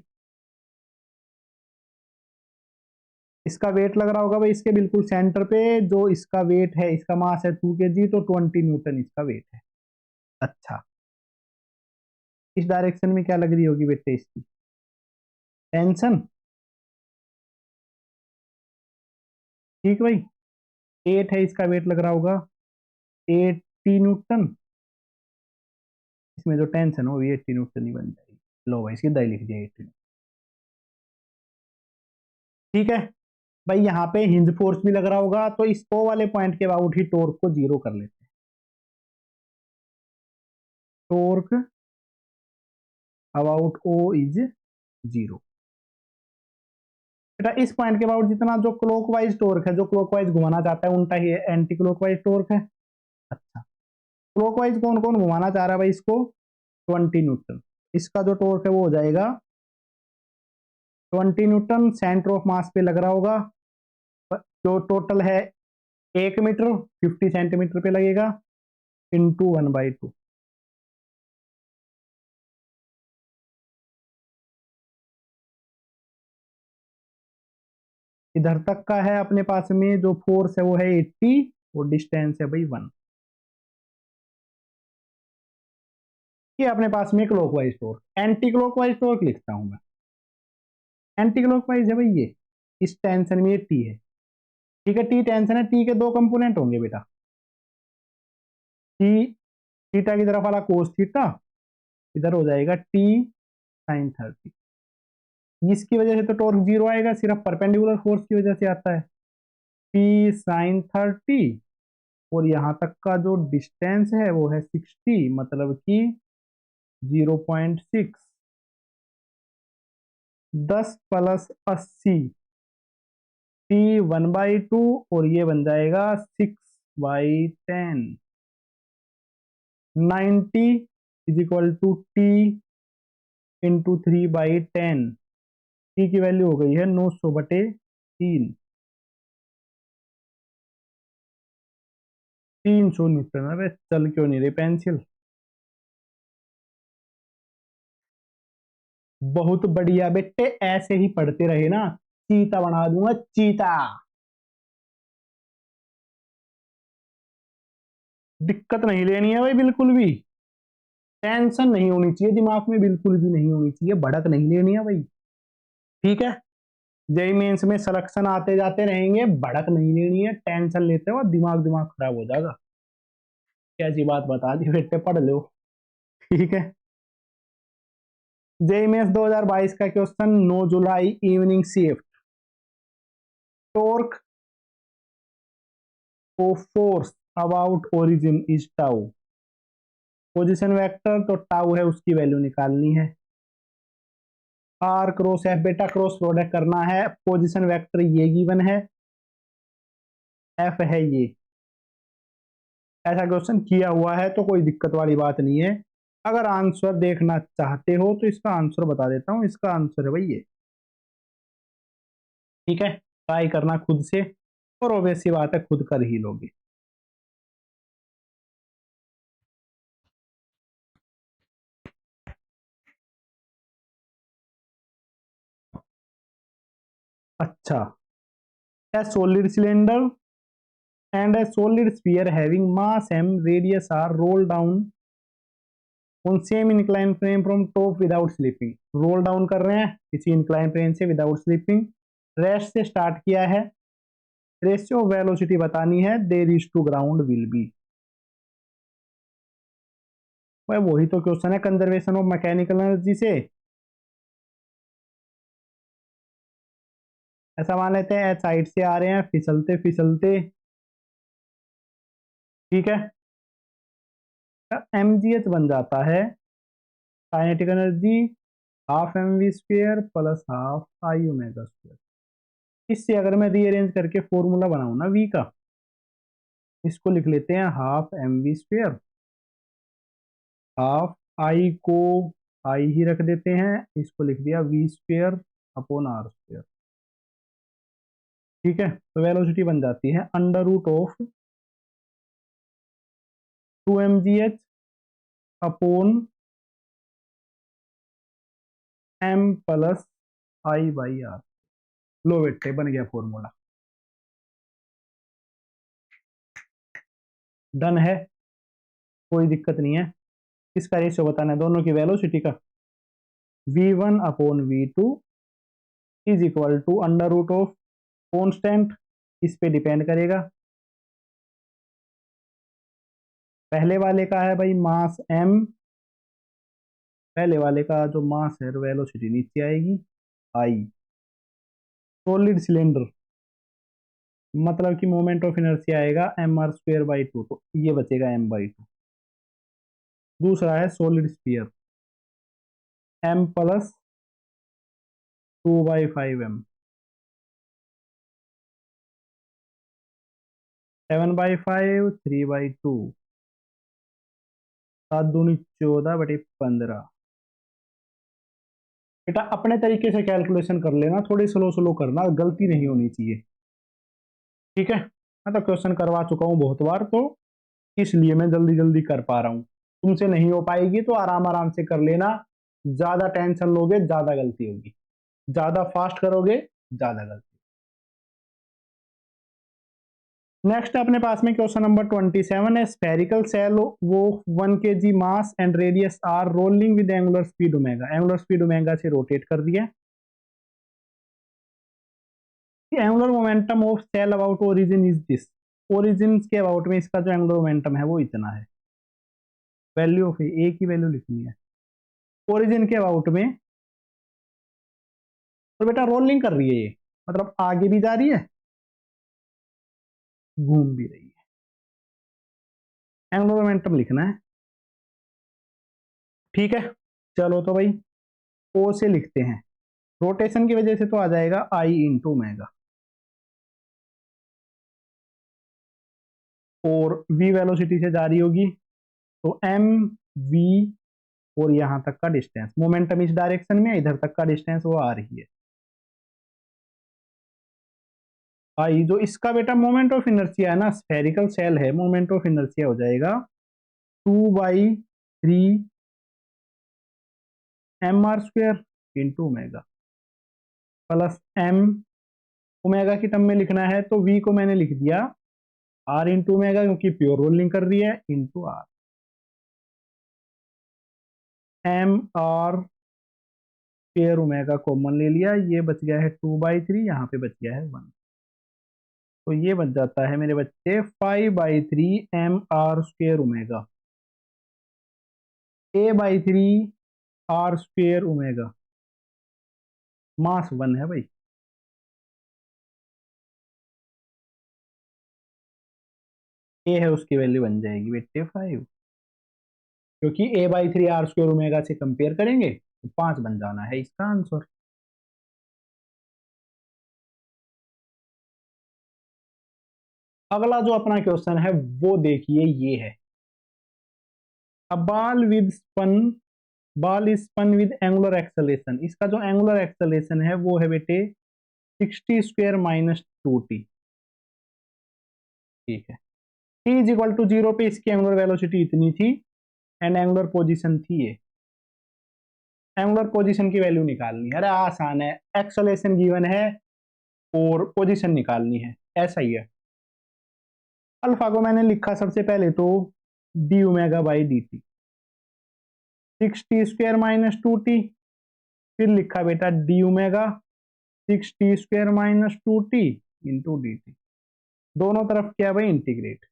इसका वेट लग रहा होगा भाई इसके बिल्कुल सेंटर पे, जो इसका वेट है, इसका मास है 2 kg, तो 20 न्यूटन इसका वेट है। अच्छा, इस डायरेक्शन में क्या लग रही होगी बेटे इसकी टेंशन। ठीक भाई, 8 है इसका वेट लग रहा होगा 80 न्यूटन। इसमें जो टेंशन हो 80 न्यूटन ही बन जाएगी। लो भाई सीधा ही लिख दिया 80। ठीक है भाई, यहाँ पे हिंज फोर्स भी लग रहा होगा, तो इस ओ वाले पॉइंट के अबाउट ही टॉर्क को जीरो कर लेते हैं। Torque about O is zero. बेटा इस पॉइंट के अबाउट जितना जो क्लॉकवाइज टॉर्क है, जो क्लॉकवाइज घुमाना चाहता है उल्टा ही एंटी क्लॉकवाइज टॉर्क है। अच्छा, क्लॉकवाइज कौन कौन घुमाना चाह रहा है भाई इसको, 20 न्यूटन। इसका जो टॉर्क है वो हो जाएगा 20 न्यूटन, सेंटर ऑफ मास पे लग रहा होगा, जो टोटल है 1 मीटर, 50 सेंटीमीटर पे लगेगा, इंटू 1/2। इधर तक का है अपने पास में जो फोर्स है वो है 80, और डिस्टेंस है भाई 1। ये अपने पास में clockwise torque. Anti clockwise torque लिखता हूं मैं। एंटी क्लॉकवाइज है भाई ये, इस टेंशन में ये टी है। ठीक है, टी टेंशन है, टी के दो कंपोनेंट होंगे बेटा, टी थीटा की तरफ वाला कोस थीटा, इधर हो जाएगा टी साइन 30। इसकी वजह से तो टॉर्क जीरो आएगा, सिर्फ परपेंडिकुलर फोर्स की वजह से आता है। टी साइन 30, और यहां तक का जो डिस्टेंस है वो है 60, मतलब कि 0.6, 10 + 80, टी 1/2, और ये बन जाएगा 6/10। 90 is equal to T into 3/10। T की वैल्यू हो गई है 900/3, 300 न्यूटन। अरे चल क्यों नहीं रही पेंसिल। बहुत बढ़िया बेटे, ऐसे ही पढ़ते रहे ना, चीता बना दूंगा चीता। दिक्कत नहीं लेनी है भाई बिल्कुल भी, टेंशन नहीं होनी चाहिए दिमाग में, बिल्कुल भी नहीं होनी चाहिए, भड़क नहीं लेनी है भाई। ठीक है, जेई मेंस में सिलेक्शन आते जाते रहेंगे, भड़क नहीं लेनी है, टेंशन लेते हो दिमाग दिमाग खराब हो जाएगा। कैसी बात बता दी बेटे, पढ़ लो। ठीक है, जेई मेंस 2022 का question, 9 July evening shift, torque of force about origin is tau. Position vector तो टाउ है, उसकी वैल्यू निकालनी है। आर क्रॉस एफ, बेटा क्रॉस प्रोडक्ट करना है, पोजीशन वेक्टर ये गिवन है, एफ है ये। ऐसा क्वेश्चन किया हुआ है तो कोई दिक्कत वाली बात नहीं है। अगर आंसर देखना चाहते हो तो इसका आंसर बता देता हूं, इसका आंसर है भाई ये। ठीक है, ट्राई करना खुद से, और ऑब्वियस सी बात है खुद कर ही लोगे। अच्छा, a solid cylinder and a solid sphere having mass m radius are rolled down on same inclined plane from top without slipping। Roll down कर रहे हैं इसी inclined plane से विदाउट स्लिपिंग, रेस्ट से स्टार्ट किया है, रेशियो ऑफ वेलोसिटी बतानी है, there is to ground will be. भाई वही तो क्वेश्चन है कंजर्वेशन ऑफ मैकेनिकल एनर्जी से। ऐसा मान लेते हैं साइड से आ रहे हैं फिसलते फिसलते। ठीक है, mgh बन जाता है kinetic energy half mv² plus half I omega square. इससे अगर मैं रीअरेंज करके फॉर्मूला बनाऊं ना v का, इसको लिख लेते हैं हाफ mv², हाफ आई को आई ही रख देते हैं, इसको लिख दिया v² अपॉन r²। ठीक है, तो वेलोसिटी बन जाती है अंडर रूट ऑफ 2 mgh अपॉन M plus I by R. लो बेटे बन गया फॉर्मूला, डन है, कोई दिक्कत नहीं है। किसका रेशियो बताना है, दोनों की वेलोसिटी का। v1 upon v2 is equal to under root of constant, इस पे डिपेंड करेगा। पहले वाले का है भाई मास m, पहले वाले का जो मास है वेलोसिटी नीचे आएगी i। सॉलिड सिलेंडर मतलब कि मोमेंट ऑफ इनर्शिया आएगा M R square by two, तो ये बचेगा m बाई टू। दूसरा है solid sphere, m plus 2/5 m, 7/5, 3/2, 7 दूनी 14/15। बेटा अपने तरीके से कैलकुलेशन कर लेना, थोड़ी स्लो स्लो करना, गलती नहीं होनी चाहिए, ठीक है। मैं तो क्वेश्चन करवा चुका हूँ बहुत बार, तो इसलिए मैं जल्दी जल्दी कर पा रहा हूँ। तुमसे नहीं हो पाएगी तो आराम आराम से कर लेना, ज्यादा टेंशन लोगे ज्यादा गलती होगी, ज्यादा फास्ट करोगे ज्यादा गलती। नेक्स्ट अपने पास में क्वेश्चन नंबर 27 है, स्फेरिकल सेल वो 1 kg mass and radius R rolling with angular speed omega, angular speed omega से रोटेट कर दिया। Angular momentum of shell about origin is this, origin के अबाउट में इसका जो एंगुलर मोमेंटम है वो इतना है। वैल्यू ऑफ ए की वैल्यू लिखनी है ओरिजिन के अबाउट में। तो बेटा रोलिंग कर रही है ये, मतलब आगे भी जा रही है घूम भी रही है, एंगुलर मोमेंटम लिखना है, ठीक है। चलो तो भाई ओ से लिखते हैं, रोटेशन की वजह से तो आ जाएगा आई इंटू ओमेगा, और v वेलोसिटी से जा रही होगी तो एम वी, और यहां तक का डिस्टेंस, मोमेंटम इस डायरेक्शन में, इधर तक का डिस्टेंस वो आ रही है आई। जो इसका बेटा मोमेंट ऑफ इनर्शिया है ना, स्फेरिकल सेल है, मोमेंट ऑफ इनर्शिया हो जाएगा 2/3 M R square into omega plus M, omega की टर्म में लिखना है तो v को मैंने लिख दिया आर इंटू ओमेगा, क्योंकि प्योर रोलिंग कर रही है, into R. M R square omega common ले लिया, ये बच गया है 2/3, यहाँ पे बच गया है 1, तो ये बच जाता है मेरे बच्चे 5/3 M R square omega, a/3 R square omega, mass 1 है भाई। ए है उसकी वैल्यू बन जाएगी बेटे 5, क्योंकि a/3 आर स्क्वेयर ओमेगा से कंपेयर करेंगे तो 5 बन जाना है इसका आंसर। अगला जो अपना क्वेश्चन है वो देखिए, ये है a ball is spun with angular acceleration, इसका जो एंगुलर एक्सेलेरेशन है वो है बेटे 60² - 2t, ठीक है। t इज इक्वल टू 0 पे इसकी एंगुलर वेलोसिटी इतनी थी, एंड एंगुलर पोजीशन थी ये। एंगुलर पोजीशन की वैल्यू निकालनी है, अरे आसान है, एक्सेलेरेशन गिवन है और पोजीशन निकालनी है, ऐसा ही है। अल्फा को मैंने लिखा सबसे पहले तो D omega by D T, 60² - 2t, फिर लिखा बेटा D omega 60² - 2t into D T, दोनों तरफ क्या भाई इंटीग्रेट।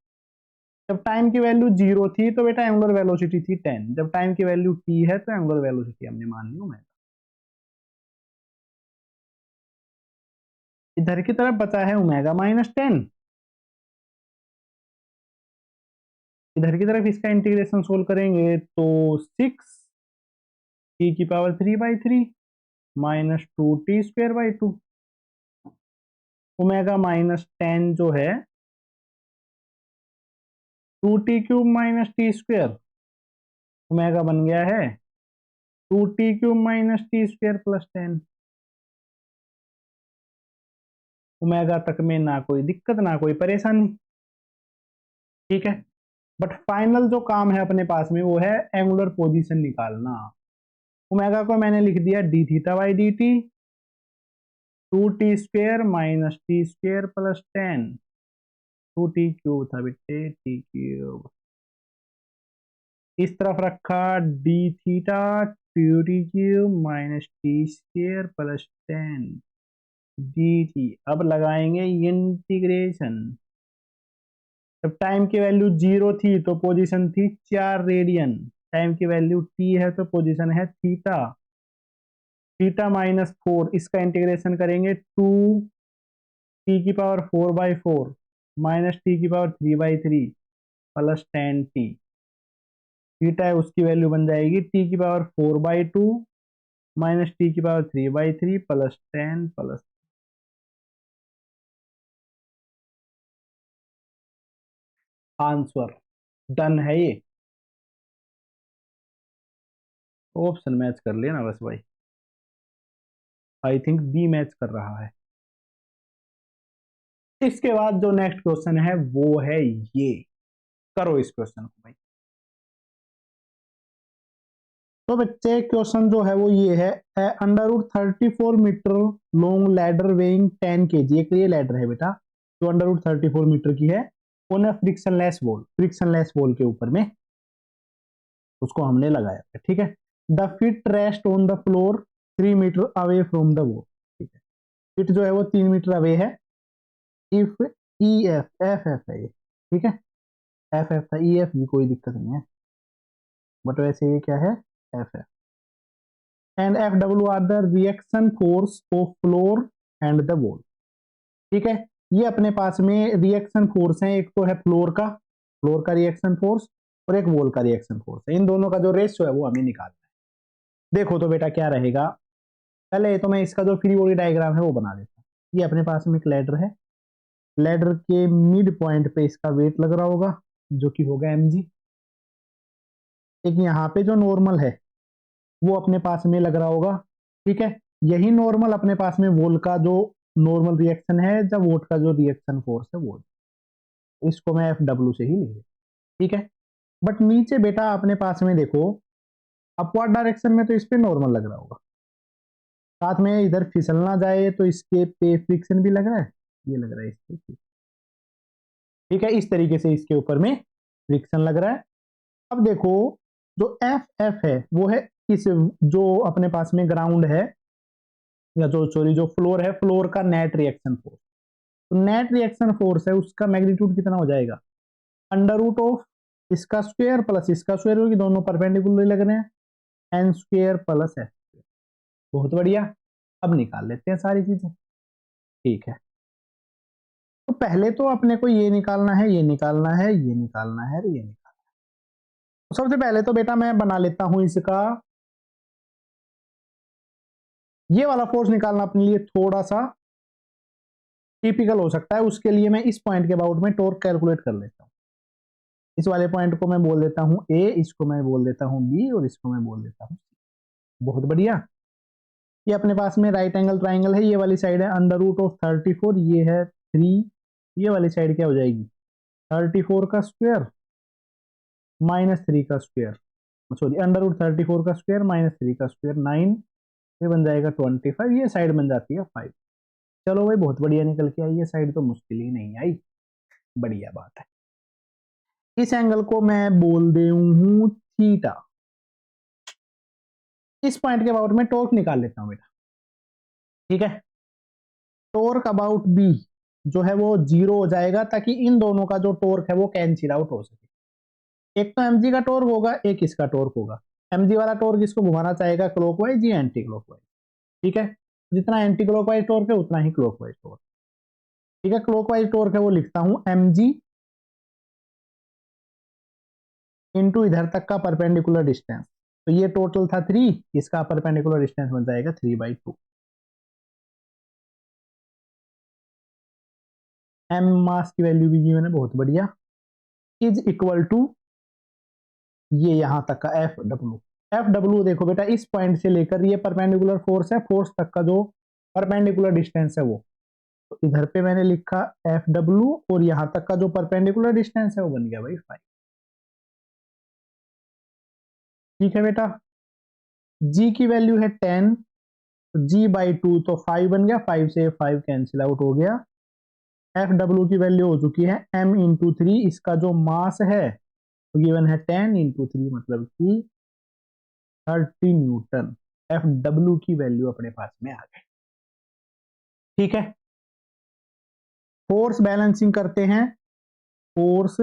जब टाइम की वैल्यू 0 थी तो बेटा एंगुलर वेलोसिटी थी 10, जब टाइम की वैल्यू t है तो एंगुलर वेलोसिटी हमने मान ली ओमेगा। इधर की तरफ बचा है ओमेगा -10, इधर की तरफ इसका इंटीग्रेशन सोल्व करेंगे तो 6e⁻³ -2t²/2, ओमेगा -10 जो है 2t³ - t², ओमेगा बन गया है 2t³ - t² + 10। ओमेगा तक में ना कोई दिक्कत ना कोई परेशानी, ठीक है। बट फाइनल जो काम है अपने पास में वो है एंगुलर पोजीशन निकालना। ओमेगा को मैंने लिख दिया D theta by D T, 2t² minus t² plus 10, 2t³ था बेटे, t³। इस तरफ रखा D theta 2t³ minus t² plus 10 dt। अब लगाएंगे इंटीग्रेशन। जब टाइम की वैल्यू 0 थी तो पोजीशन थी 4 रेडियन, टाइम की वैल्यू t है तो पोजीशन है थीटा, थीटा माइनस 4, इसका इंटीग्रेशन करेंगे 2t⁴/4 minus t⁴/3 plus 10t। Theta है उसकी वैल्यू बन जाएगी t⁴/2 minus t⁴/3 plus 10 plus. Answer done है ये। ऑप्शन मैच कर लिया ना बस भाई, आई थिंक बी मैच कर रहा है। इसके बाद जो नेक्स्ट क्वेश्चन है वो है ये, करो इस क्वेश्चन को भाई। तो बच्चे क्वेश्चन जो है वो ये है, √34 metre long ladder weighing 10 kg, एक ये लैडर है बेटा जो √34 मीटर की है, ऑन अ फ्रिक्शनलेस वॉल के ऊपर में उसको हमने लगाया है, ठीक है। The feet rest on the floor 3 metre away from the wall, ठीक है। फिट जो है वो 3 मीटर अवे है। इफ एफ है ये, ठीक है, एफ था, एफ भी कोई दिक्कत नहीं है, बट वैसे ये क्या है, F. And F W R the reaction force of floor and the wall, ठीक है। ये अपने पास में रिएक्शन फोर्स है, एक तो है फ्लोर का रिएक्शन फोर्स और एक वॉल का रिएक्शन फोर्स है। इन दोनों का जो रेशियो है वो हमें निकालना है। देखो तो बेटा क्या रहेगा, पहले तो मैं इसका जो फ्री बॉडी डायग्राम है वो बना देता हूँ। ये अपने पास में एक लैडर है, लैडर के मिड पॉइंट पे इसका वेट लग रहा होगा जो कि होगा mg। एक यहाँ पे जो नॉर्मल है वो अपने पास में लग रहा होगा, ठीक है। यही नॉर्मल अपने पास में वोल का जो नॉर्मल रिएक्शन है, जब वोट का जो रिएक्शन फोर्स है वो, इसको मैं एफ डब्ल्यू से ही लिख, ठीक है। बट नीचे बेटा अपने पास में देखो, अपवर्ड डायरेक्शन में तो इस पे नॉर्मल लग रहा होगा, साथ में इधर फिसलना जाए तो इसके पे फ्रिक्शन भी लग रहा है, ये लग रहा है इस पे, ठीक है। इस तरीके से इसके ऊपर में फ्रिक्शन लग रहा है। अब देखो जो एफ एफ है वो है इस जो अपने पास में ग्राउंड है, या जो सॉरी जो फ्लोर है, फ्लोर का नेट रिएक्शन फोर्स। तो नेट रिएक्शन फोर्स है उसका मैग्नीट्यूड कितना हो जाएगा, √ऑफ इसका स्क्वायर प्लस इसका स्क्वायर, होगी दोनों परपेंडिकुलर लग रहे हैं, n² प्लस f। बहुत बढ़िया, अब निकाल लेते हैं सारी चीजें, ठीक है। तो पहले तो अपने को ये निकालना है, ये निकालना है, ये निकालना है, ये निकालना है। तो सबसे पहले तो बेटा मैं बना लेता हूं इसका, ये वाला फोर्स निकालना अपने लिए थोड़ा सा टिपिकल हो सकता है, उसके लिए मैं इस पॉइंट के अबाउट में टॉर्क कैलकुलेट कर लेता हूँ। इस वाले पॉइंट को मैं बोल देता हूँ ए, इसको मैं बोल देता हूँ बी और इसको मैं बोल देता हूँ सी। बहुत बढ़िया। ये अपने पास में राइट एंगल ट्राइंगल है, ये वाली साइड है √34, ये है 3, ये वाली साइड क्या हो जाएगी 34 का स्क्वायर माइनस 3 का स्क्वायर, सॉरी √34 का स्क्वायर माइनस 3 का स्क्वायर 9, ये बन जाएगा 25, ये साइड बन जाती है 5। चलो भाई बहुत बढ़िया निकल के आई, ये साइड तो मुश्किल ही नहीं आई, बढ़िया बात है। इस एंगल को मैं बोल दे हूं थीटा। इस पॉइंट के अबाउट में टॉर्क निकाल लेता हूं बेटा, ठीक है। टॉर्क अबाउट बी जो है वो 0 हो जाएगा, ताकि इन दोनों का जो टॉर्क है वो कैंसिल आउट हो सके। एक तो mg का टॉर्क होगा, एक इसका टॉर्क होगा। mg वाला टॉर्क इसको घुमाना चाहेगा क्लॉकवाइज या एंटी क्लॉकवाइज, ठीक है। जितना एंटी क्लॉकवाइज टॉर्क है उतना ही क्लॉकवाइज टॉर्क, ठीक है। क्लॉकवाइज टॉर्क है वो लिखता हूं mg इंटू इधर तक का परपेंडिकुलर डिस्टेंस, तो ये टोटल था 3, इसका परपेंडिकुलर डिस्टेंस बन जाएगा 3/2। एम मास की वैल्यू भी गिवन है, बहुत बढ़िया, इज इक्वल टू ये यहां तक का एफ डब्ल्यू देखो बेटा, इस पॉइंट से लेकर ये परपेंडिकुलर फोर्स है, फोर्स तक का जो परपेंडिकुलर डिस्टेंस है वो, तो इधर पे मैंने लिखा एफ डब्ल्यू और यहां तक का जो परपेंडिकुलर डिस्टेंस है वो बन गया भाई 5। ठीक है बेटा, जी की वैल्यू है 10, तो जी बाई 2 तो 5 बन गया, 5 से 5 कैंसिल आउट हो गया। एफ डब्ल्यू की वैल्यू हो चुकी है m इंटू 3, इसका जो मास है तो गिवन है 10 इंटू 3 मतलब कि 30 न्यूटन। एफ डब्ल्यू की वैल्यू अपने पास में आ गई। ठीक है, फोर्स बैलेंसिंग करते हैं। फोर्स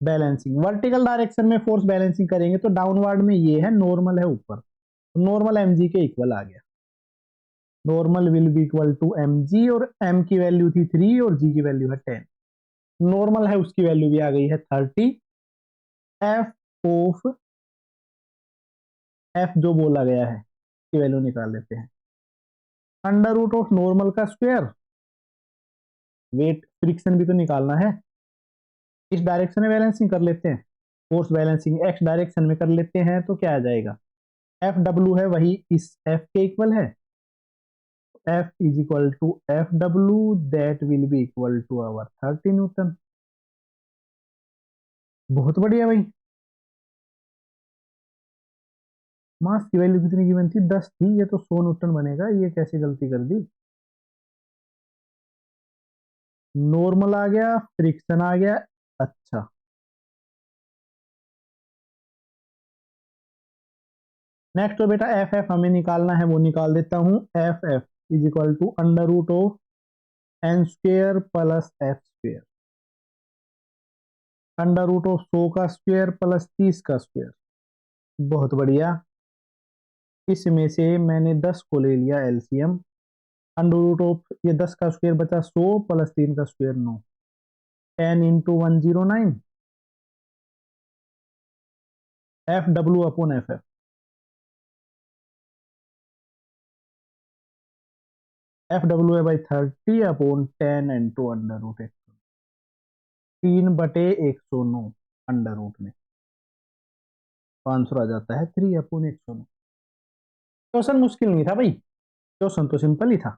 बैलेंसिंग, वर्टिकल डायरेक्शन में फोर्स बैलेंसिंग करेंगे तो डाउनवर्ड में ये है, नॉर्मल है ऊपर, नॉर्मल एम जी के इक्वल आ गया। Normal will be equal to M G, और एम की वैल्यू थी 3 और जी की वैल्यू है 10। नॉर्मल है उसकी वैल्यू भी आ गई है 30। एफ ऑफ एफ जो बोला गया है की वैल्यू निकाल लेते हैं। अंडर रूट ऑफ नॉर्मल का स्क्वायर, वेट फ्रिक्शन भी तो निकालना है, इस डायरेक्शन में बैलेंसिंग कर लेते हैं। फोर्स बैलेंसिंग एक्स डायरेक्शन में कर लेते हैं तो क्या आ जाएगा, एफ डब्ल्यू है वही इस एफ के इक्वल है, F is equal to F W, that will be equal to our 30 newton. बहुत बढ़िया भाई। मास की वैल्यू कितनी गिवन थी, 10 थी, ये तो 100 न्यूटन बनेगा, ये कैसे गलती कर दी। नॉर्मल आ गया, फ्रिक्शन आ गया। अच्छा, नेक्स्ट तो बेटा एफ एफ हमें निकालना है, वो निकाल देता हूं। F F is equal to under root of N square plus F square, under root of 100 का स्क्वेयर प्लस 30 का स्क्वेयर। बहुत बढ़िया, इसमें से मैंने 10 को ले लिया एलसीएम। अंडर रूट ऑफ ये 10 का स्क्वायर बचा 100 प्लस 3 का square 9, 10 into 109 F W upon F F. F W है भाई 30 upon 10 into under root 3/109 under root में, तो आंसर आ जाता है 3/109। क्वेश्चन मुश्किल नहीं था भाई, क्वेश्चन तो सिंपल ही था,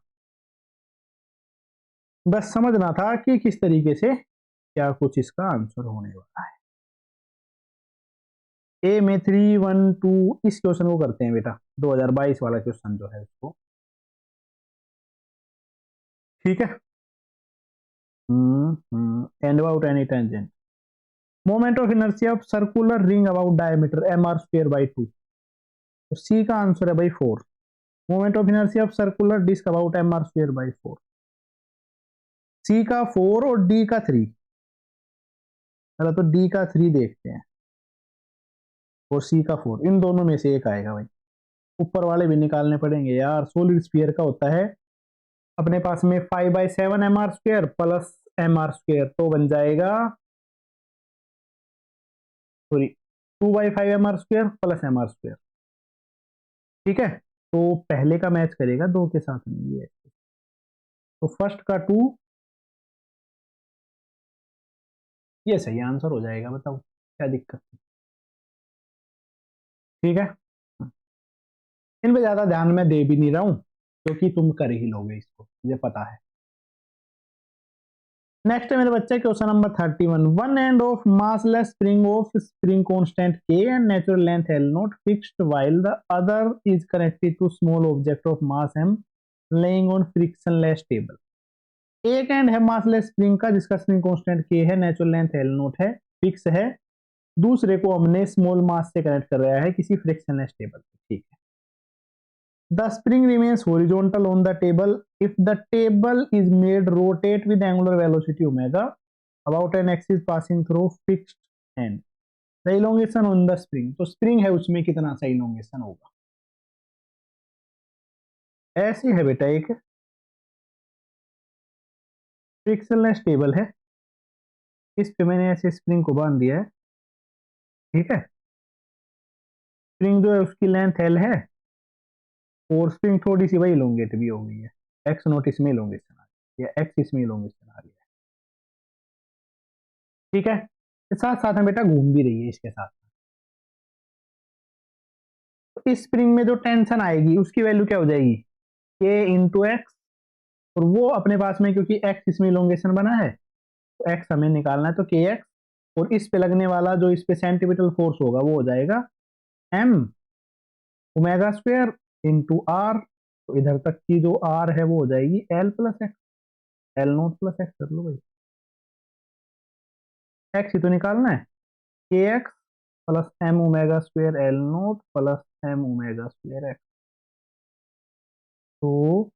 बस समझना था कि किस तरीके से क्या कुछ इसका आंसर होने वाला है। ए में 312, इस क्वेश्चन को करते हैं बेटा, 2022 वाला क्वेश्चन जो है उसको। ठीक है, and about any tangent, moment of inertia of circular ring about diameter M R square by 2, तो सी का आंसर है भाई 4। Moment of inertia of circular disk about M R square by 4, C का 4 और डी का 3। चलो तो D का 3 देखते हैं और सी का 4, इन दोनों में से एक आएगा भाई। ऊपर वाले भी निकालने पड़ेंगे यार, सोलिड स्फीयर का होता है अपने पास में 5/7 M R square plus M R square, तो बन जाएगा sorry 2/5 M R square plus M R square. ठीक है, तो पहले का मैच करेगा दो के साथ में ये, तो फर्स्ट का 2, ये सही आंसर हो जाएगा, बताओ क्या दिक्कत। ठीक है, इन पे ज्यादा ध्यान मैं दे भी नहीं रहा हूं क्योंकि तुम कर ही लोगे इसको, मुझे पता है। नेक्स्ट है मेरे बच्चे question number 31, one end of massless spring constant K and natural length L naught fixed while the other is connected to small object of mass M lying on frictionless table. एक end है massless spring का जिसका spring constant K है, natural length L naught है, fix है। दूसरे को हमने स्मॉल मास से कनेक्ट कर रहा है किसी फ्रिक्शनलेस टेबल। ठीक है, the spring remains horizontal on the table if the table is made rotate with angular velocity omega about an axis passing through fixed end, the elongation on the spring, तो spring है उसमें कितना सा elongation होगा। ऐसी है बेटा, एक फ्रिक्शनलेस टेबल है, इस पे मैंने ऐसे स्प्रिंग को बांध दिया है। ठीक है, स्प्रिंग जो है उसकी लेंथ एल है और स्प्रिंग थोड़ी सी वही इलोंगेट भी हो गई है, एक्स नोट इसमें इलोंगेशन आ गया या एक्स इसमें इलोंगेशन आ गया। ठीक है, साथ साथ में बेटा घूम भी रही है इसके साथ। तो इस स्प्रिंग में जो टेंशन आएगी उसकी वैल्यू क्या हो जाएगी, के इंटू एक्स, और वो अपने पास में क्योंकि एक्स इसमें इलोंगेशन बना है तो एक्स हमें निकालना है, तो के एक्स और इस पे लगने वाला जो इस पे सेंटीपिटल फोर्स होगा वो हो जाएगा m omega square into R. तो इधर तक की जो r है वो हो जाएगी l plus X, L naught plus X कर लो भाई। एक्स ही तो निकालना है, K X plus M omega square L naught plus M omega square X. तो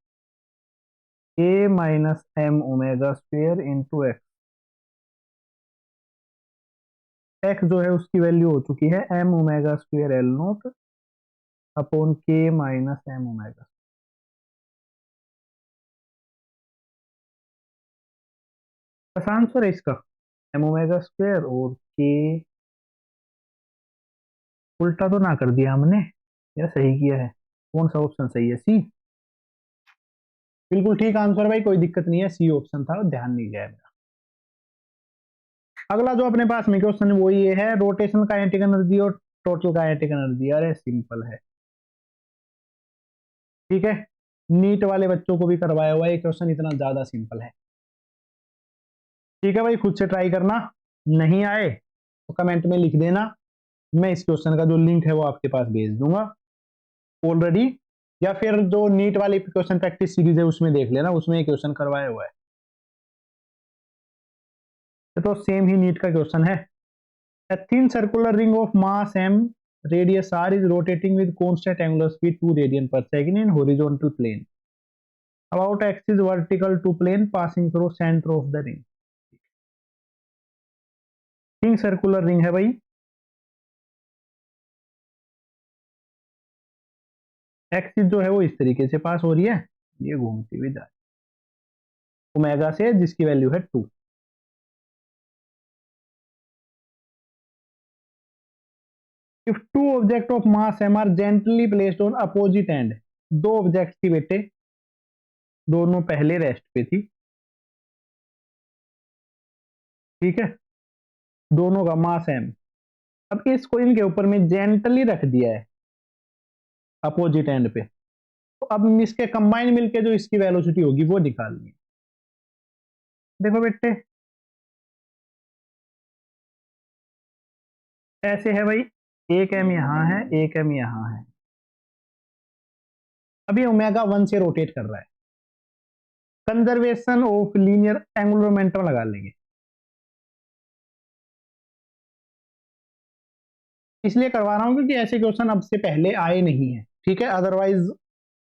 A minus M omega square into X, X जो है उसकी वैल्यू हो चुकी है M omega square L naught upon K minus M omega. बस answer है इसका एम ओमेगा स्क्वायर और के। उल्टा तो ना कर दिया हमने या सही किया है? कौन सा ऑप्शन सही है? सी। बिल्कुल ठीक आंसर भाई, कोई दिक्कत नहीं है, सी ऑप्शन था, ध्यान नहीं गया मेरा। अगला जो अपने पास में क्वेश्चन वो ये है, रोटेशनल काइनेटिक एनर्जी और टोटल काइनेटिक एनर्जी। अरे सिंपल है, ठीक है, नीट वाले बच्चों को भी करवाया हुआ है ये क्वेश्चन, इतना ज्यादा सिंपल है। ठीक है भाई, खुद से ट्राई करना, नहीं आए तो कमेंट में लिख देना, मैं इस क्वेश्चन का जो लिंक है वो आपके पास भेज दूंगा ऑलरेडी, या फिर जो नीट वाली क्वेश्चन प्रैक्टिस सीरीज है उसमें देख लेना, उसमें ये क्वेश्चन करवाया हुआ है। तो सेम ही नीट का क्वेश्चन है। A thin circular ring of mass m, radius r is rotating with constant angular speed 2 radian per second in horizontal plane. About axis vertical to plane passing through center of the ring. Thin circular ring है भाई, axis जो है वो इस तरीके से पास हो रही है, ये घूमती हुई जा रही है ओमेगा से, जिसकी वैल्यू है 2। If two objects of mass m are gently placed on opposite end, दो ऑब्जेक्ट थी बेटे, दोनों पहले रेस्ट पे थी, ठीक है, दोनों का मास m। अब इसको इनके ऊपर में जेंटली रख दिया है अपोजिट एंड पे, तो अब इसके कंबाइन मिलके जो इसकी वेलोसिटी होगी वो निकालनी है। देखो बेटे, ऐसे है भाई, एक एम यहां है, एक एम यहां है, अभी ओमेगा 1 से रोटेट कर रहा है, conservation of linear angular momentum लगा लेंगे, इसलिए करवा रहा हूं क्योंकि ऐसे क्वेश्चन अब से पहले आए नहीं है, ठीक है, अदरवाइज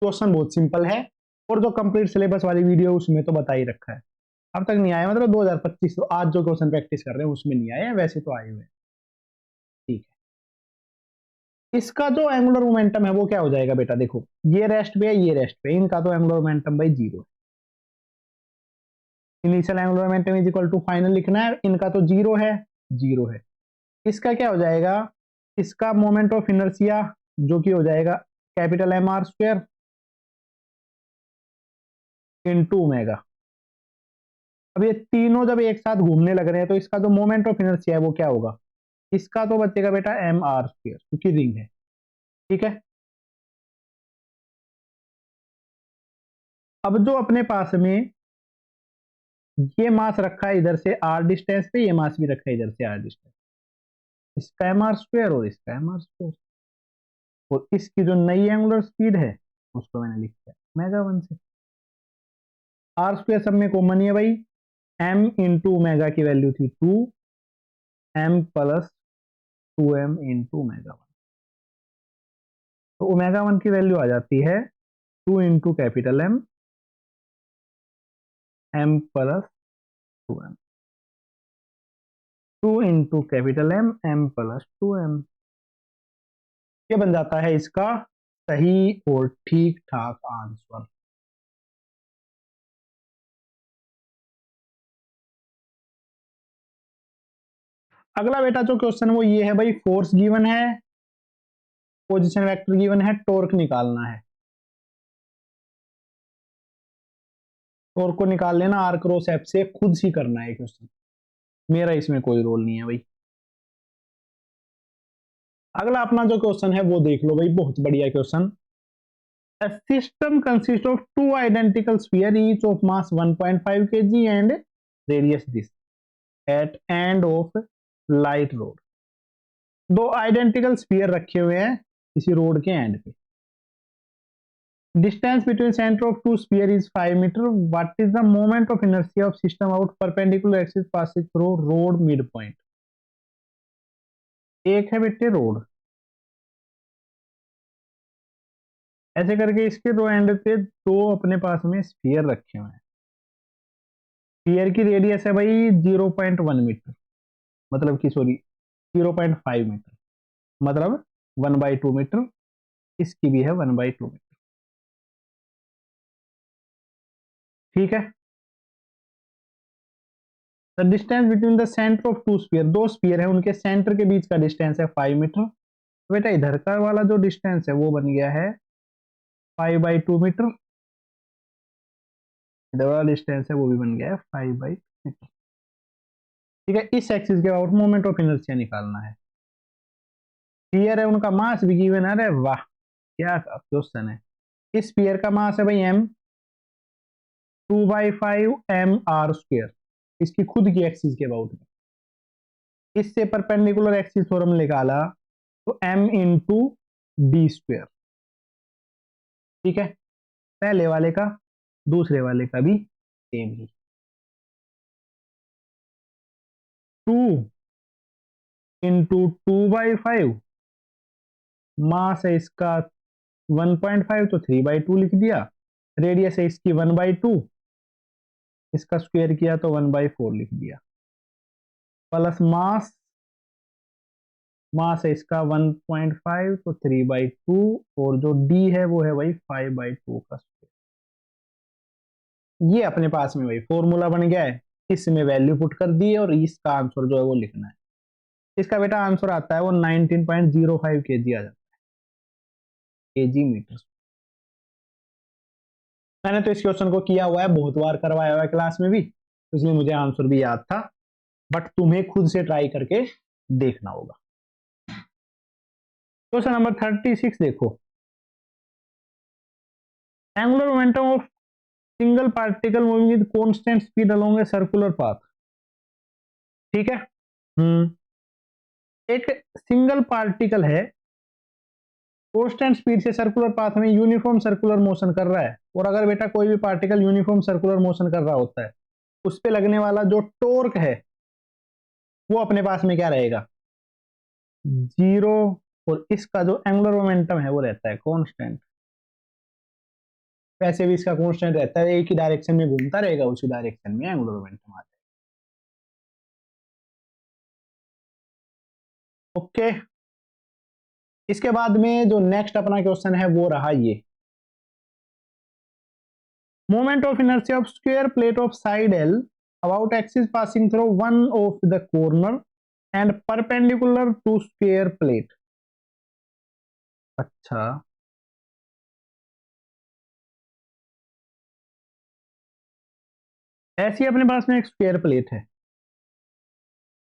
क्वेश्चन बहुत सिंपल है, और जो कंप्लीट सिलेबस वाली वीडियो उसमें तो बता ही रखा है। अब तक नहीं आया, मतलब 2025 तो आज जो क्वेश्चन प्रैक्टिस कर रहे हैं उसमें नहीं आए हैं, वैसे तो आए हुए हैं, ठीक है। इसका जो एंगुलर मोमेंटम है वो क्या हो जाएगा बेटा, देखो ये रेस्ट पे है, ये रेस्ट पे, इनका तो एंगुलर मोमेंटम भाई जीरो है, initial angular momentum is equal to final लिखना है, इनका तो जीरो है, जीरो है। इसका क्या हो जाएगा, इसका मोमेंट ऑफ इनर्शिया जो कि हो जाएगा capital M R square into omega. अब ये तीनों जब एक साथ घूमने लग रहे हैं तो इसका जो मोमेंट ऑफ इनर्शिया है वो क्या होगा, इसका तो बचेगा बेटा एम आर स्क्वायर, क्योंकि रिंग है, ठीक है। अब जो अपने पास में ये मास रखा है इधर से आर डिस्टेंस पे, ये मास भी रखा है इधर से आर डिस्टेंस, इसका एम आर स्क्वायर और इसका एम आर स्क्वायर, और इसकी जो नई एंगुलर स्पीड है उसको मैंने लिख दिया ओमेगा 1 से। आर स्क्वायर सब में कॉमन है भाई, एम इंटू ओमेगा की वैल्यू थी 2, M plus 2m into omega 1, तो ओमेगा 1 की वैल्यू आ जाती है 2 into capital M, M plus 2m, 2 into capital M, M plus 2m। ये बन जाता है इसका सही और ठीक ठाक आंसर। अगला बेटा जो क्वेश्चन वो ये है भाई, फोर्स गिवन है, पोजीशन वेक्टर गिवन है, टॉर्क निकालना है। टॉर्क को निकाल लेना आर क्रॉस एफ से, खुद ही करना है क्वेश्चन, मेरा इसमें कोई रोल नहीं है भाई। अगला अपना जो क्वेश्चन है वो देख लो भाई, बहुत बढ़िया question. A system consists of two identical spheres each of mass 1.5 kg and radius this. At end of light road. दो आइडेंटिकल स्फीयर रखे हुए हैं इसी रोड के एंड पे। Distance between center of two sphere is 5 meter. What is the moment of inertia of system out perpendicular axis passes through road midpoint? एक है बेटे रोड, ऐसे करके इसके दो एंड पे दो अपने पास में स्फीयर रखे हुए हैं। स्फीयर की रेडियस है भाई 0.1 मीटर, मतलब कि सॉरी 0.5 मीटर, मतलब 1/2 मीटर। इसकी भी है 1/2 मीटर। ठीक है। The distance between the centre of two sphere, दो स्फीयर है उनके सेंटर के बीच का डिस्टेंस है 5 मीटर। तो बेटा इधर का वाला जो डिस्टेंस है वो बन गया है 5/2 मीटर। इधर वाला डिस्टेंस है वो भी बन गया है 5/2 मीटर। ठीक है, इस एक्सिस के अबाउट मोमेंट ऑफ इनर्शिया निकालना है। स्फीयर है उनका मास भी गिवन है। अरे वाह क्या क्वेश्चन है। इस स्फीयर का मास है भाई m, 2/5 m r²। इसकी खुद की एक्सिस के अबाउट में इससे परपेंडिकुलर एक्सिस थ्योरम निकाला तो m इंटू d²। ठीक है, पहले वाले का दूसरे वाले का भी सेम ही। 2 इंटू 2/5, मास है इसका 1.5 तो 3/2 लिख दिया। रेडियस है इसकी 1/2, इसका स्क्वायर किया तो 1/4 लिख दिया। प्लस मास, मास है इसका 1.5 तो 3/2, और जो डी है वो है भाई 5/2 का स्क्वायर। ये अपने पास में भाई फॉर्मूला बन गया है, इसमें वैल्यू पुट कर दी है और इसका आंसर जो है वो लिखना है। इसका बेटा आंसर आता है वो 19.05 kg आ जाता है, kg मीटर। मैंने तो इस क्वेश्चन को किया हुआ है, बहुत बार करवाया हुआ है क्लास में भी, इसलिए मुझे आंसर भी याद था, बट तुम्हें खुद से ट्राई करके देखना होगा। क्वेश्चन नंबर 36 देखो। Angular momentum of single particle moving with constant speed along a circular path. ठीक है। हम्म, एक सिंगल पार्टिकल है, कांस्टेंट स्पीड से सर्कुलर पाथ में यूनिफॉर्म सर्कुलर मोशन कर रहा है। और अगर बेटा कोई भी पार्टिकल यूनिफॉर्म सर्कुलर मोशन कर रहा होता है, उस पे लगने वाला जो टॉर्क है वो अपने पास में क्या रहेगा, 0। और इसका जो एंगुलर मोमेंटम है वो रहता है कांस्टेंट। वैसे भी इसका कांस्टेंट रहता है, एक ही डायरेक्शन में घूमता रहेगा, उसी डायरेक्शन में एंगुलर मोमेंटम आ जाएगा। ओके, इसके बाद में जो नेक्स्ट अपना क्वेश्चन है वो रहा ये। Moment of inertia of square plate of side L about axis passing through one of the corner and perpendicular to square plate. अच्छा, ऐसी अपने पास में एक स्क्वायर प्लेट है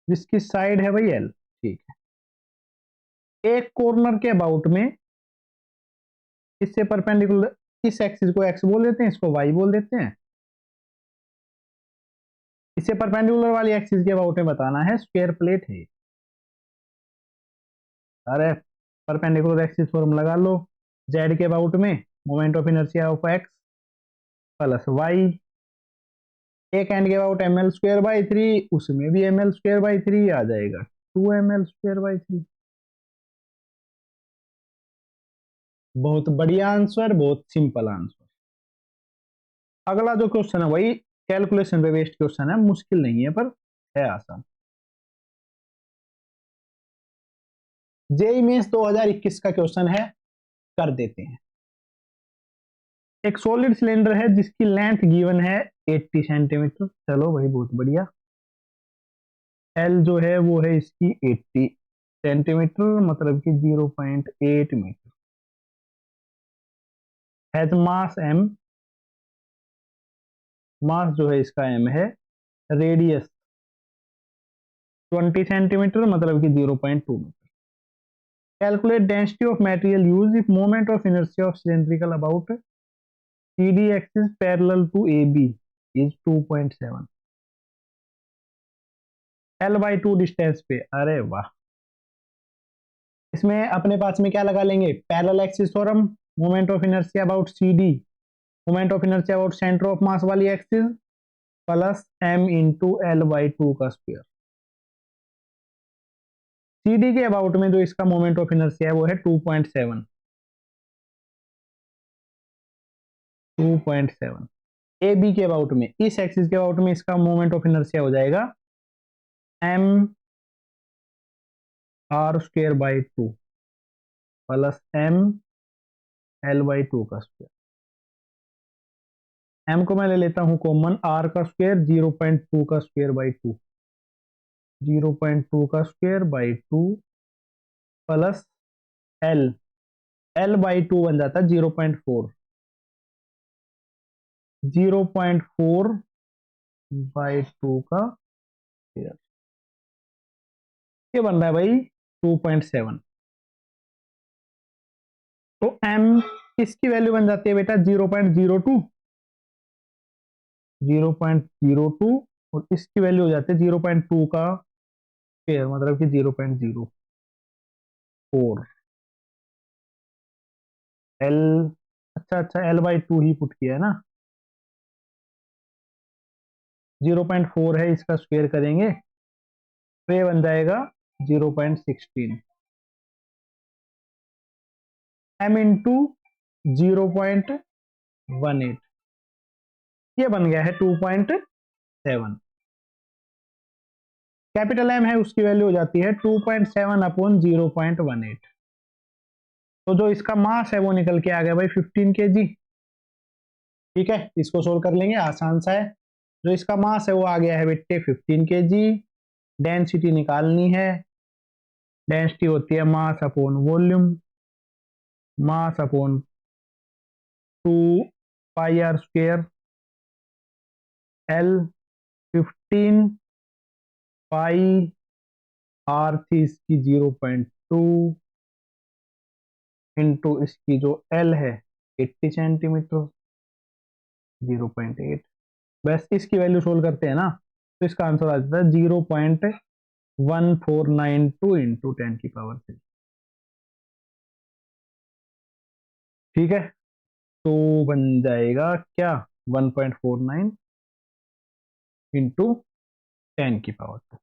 जिसकी साइड है भाई L। ठीक है, एक कॉर्नर के अबाउट में इससे परपेंडिकुलर, इस एक्सिस को x बोल देते हैं, इसको y बोल देते हैं। इससे परपेंडिकुलर वाली एक्सिस के अबाउट में बताना है, स्क्वायर प्लेट है। अरे परपेंडिकुलर एक्सिस फॉर्म लगा लो, z के अबाउट में moment of inertia of x plus y, एक एंड के अबाउट ml²/3, उसमें भी ml²/3 आ जाएगा, 2ml²/3। बहुत बढ़िया आंसर, बहुत सिंपल आंसर। अगला जो क्वेश्चन है वही कैलकुलेशन पे बेस्ड क्वेश्चन है, मुश्किल नहीं है पर है आसान। जेईई मेंस 2021 का क्वेश्चन है, कर देते हैं। एक सॉलिड सिलेंडर है जिसकी लेंथ गिवन है 80 सेंटीमीटर। चलो भाई बहुत बढ़िया। एल जो है वो है इसकी 80 सेंटीमीटर, मतलब कि 0.8 मीटर। हैज मास m, मास जो है इसका m है। रेडियस 20 सेंटीमीटर, मतलब कि 0.2 metre. Calculate density of material use if moment of inertia of cylindrical about CD axis parallel to AB is 2.7। L/2 distance पे। अरे वाह, इसमें अपने पास में क्या लगा लेंगे, parallel axis theorem, moment of inertia about CD, moment of inertia about centre of मास वाली axis, plus m into L/2 का स्क्वायर। CD के अबाउट में जो इसका मोमेंट ऑफ इनर्शिया है वो है 2.7, 2.7। AB के अबाउट में, इस एक्सिस के अबाउट में इसका मोमेंट ऑफ इनर्शिया हो जाएगा mr² बाई 2 प्लस mL/2 का स्क्वायर। m को मैं ले लेता हूं कॉमन, r का स्क्वायर 0.2 का स्क्वायर बाई 2, 0.2 का square by 2 plus l, L/2 बन जाता है 0.4, 0.4 बाई 2 का स्क्वायर। ये बन रहा है भाई 2.7। तो m, इसकी वैल्यू बन जाती है बेटा 0.02, 0.02, और इसकी वैल्यू हो जाती है 0.2 का स्क्वायर, मतलब कि 0.04 l। अच्छा अच्छा, L/2 ही पुट किया है ना, 0.4 है, इसका स्क्वायर करेंगे तो ये बन जाएगा 0.16, m इंटू 0.18, ये बन गया है 2.7। कैपिटल M है, उसकी वैल्यू हो जाती है 2.7 अपॉन 0.18। तो जो इसका मास है वो निकल के आ गया भाई 15 kg। ठीक है, इसको सोल्व कर लेंगे, आसान सा है। जो इसका मास है वो आ गया है बेटे 15 kg। डेंसिटी निकालनी है, डेंसिटी होती है mass upon volume, mass upon 2πr²। L 15, पाई r थी इसकी 0.2, इंटू इसकी जो L है 80 सेंटीमीटर, 0.8। बस इसकी वैल्यू सोल्व करते हैं ना, तो इसका आंसर आ जाता है 0.1492 इंटू 10⁻3। ठीक है, तो बन जाएगा क्या, 1.49 इंटू 10⁻2।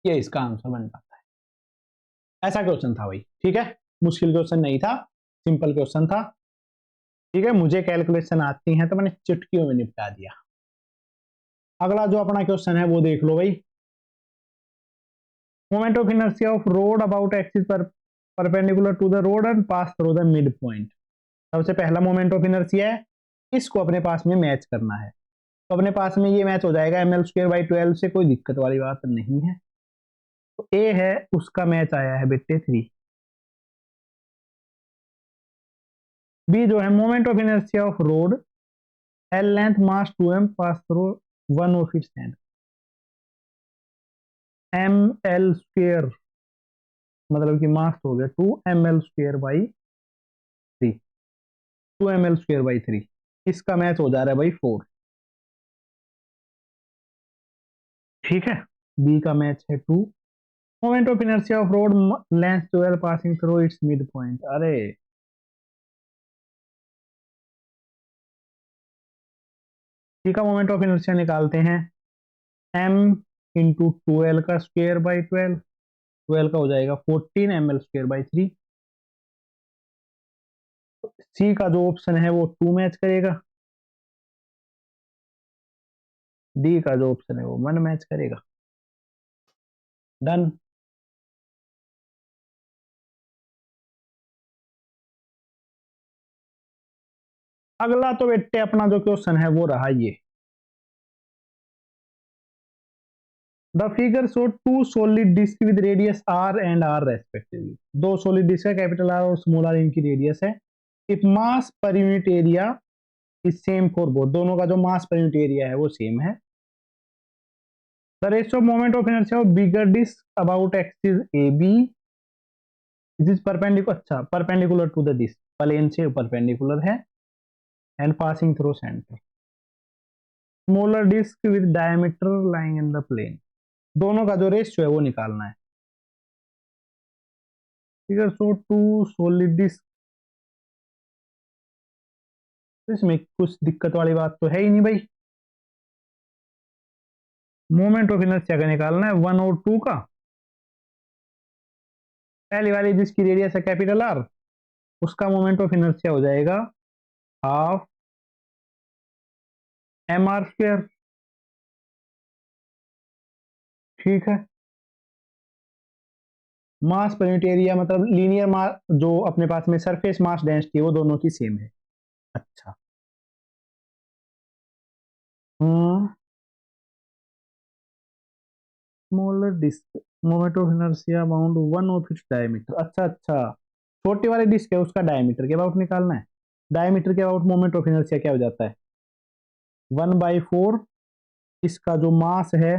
ये इसका आंसर बन जाता है। ऐसा क्वेश्चन था भाई, ठीक है, मुश्किल क्वेश्चन नहीं था, सिंपल क्वेश्चन था। ठीक है, मुझे कैलकुलेशन आती है तो मैंने चुटकियों में निपटा दिया। अगला जो अपना क्वेश्चन है वो देख लो भाई। Moment of inertia of rod about axis पर perpendicular to the rod and pass through the mid point. सबसे पहला मोमेंट ऑफ इनर्शिया है, इसको अपने पास में मैच करना है। तो अपने पास में ये मैच हो जाएगा mL²/12 से, कोई दिक्कत वाली बात नहीं है। तो ए है, उसका मैच आया है बेटे 3। बी जो है moment of inertia of road L length mass 2m pass through one of its and, mL² मतलब कि मास हो गया 2mL²/3, 2mL²/3। इसका मैच हो जा रहा है भाई 4। ठीक है, बी का मैच है 2। Moment of inertia of road length 12 passing through it's mid point. अरे सी का मोमेंट ऑफ इनर्शिया निकालते हैं, m इंटू 12 का स्क्वायर/12, 12 का हो जाएगा 14 mL²/3। सी का जो ऑप्शन है वो 2 मैच करेगा, डी का जो ऑप्शन है वो 1 मैच करेगा। डन। अगला तो बेटे अपना जो क्वेश्चन है वो रहा ये, the figure show 2 solid disk with radius r and r respectively. दो सॉलिड डिस्क है, कैपिटल R और स्मॉल r इनकी रेडियस है। If mass per unit area is same for both, दोनों का जो मास पर यूनिट एरिया है वो सेम है। The ratio of moment of inertia of bigger disc about axis AB is perpendicular, अच्छा perpendicular to the disc, plane से perpendicular है, and passing through centre. Smaller disc with diameter lying in the plane. दोनों का जो ratio है वो निकालना है। Figure show two solid disc. इसमें कुछ दिक्कत वाली बात तो है ही नहीं भाई। मोमेंट ऑफ इनर्शिया का निकालना है 1 और 2 का। पहली वाली जिसकी रेडियस है कैपिटल आर, उसका मोमेंट ऑफ इनर्शिया हो जाएगा हाफ एम आर स्क्वायर। ठीक है। मास पर यूनिट एरिया मतलब लीनियर मास जो अपने पास में सरफेस मास डेंसिटी वो दोनों की सेम है। अच्छा। Hmm. Smaller disc moment of inertia about 1 of its diameter. अच्छा अच्छा, छोटे वाले डिस्क है उसका डायमीटर के अबाउट निकालना है। डायमीटर के अबाउट मोमेंट ऑफ इनर्शिया क्या हो जाता है? 1/4 इसका जो मास है,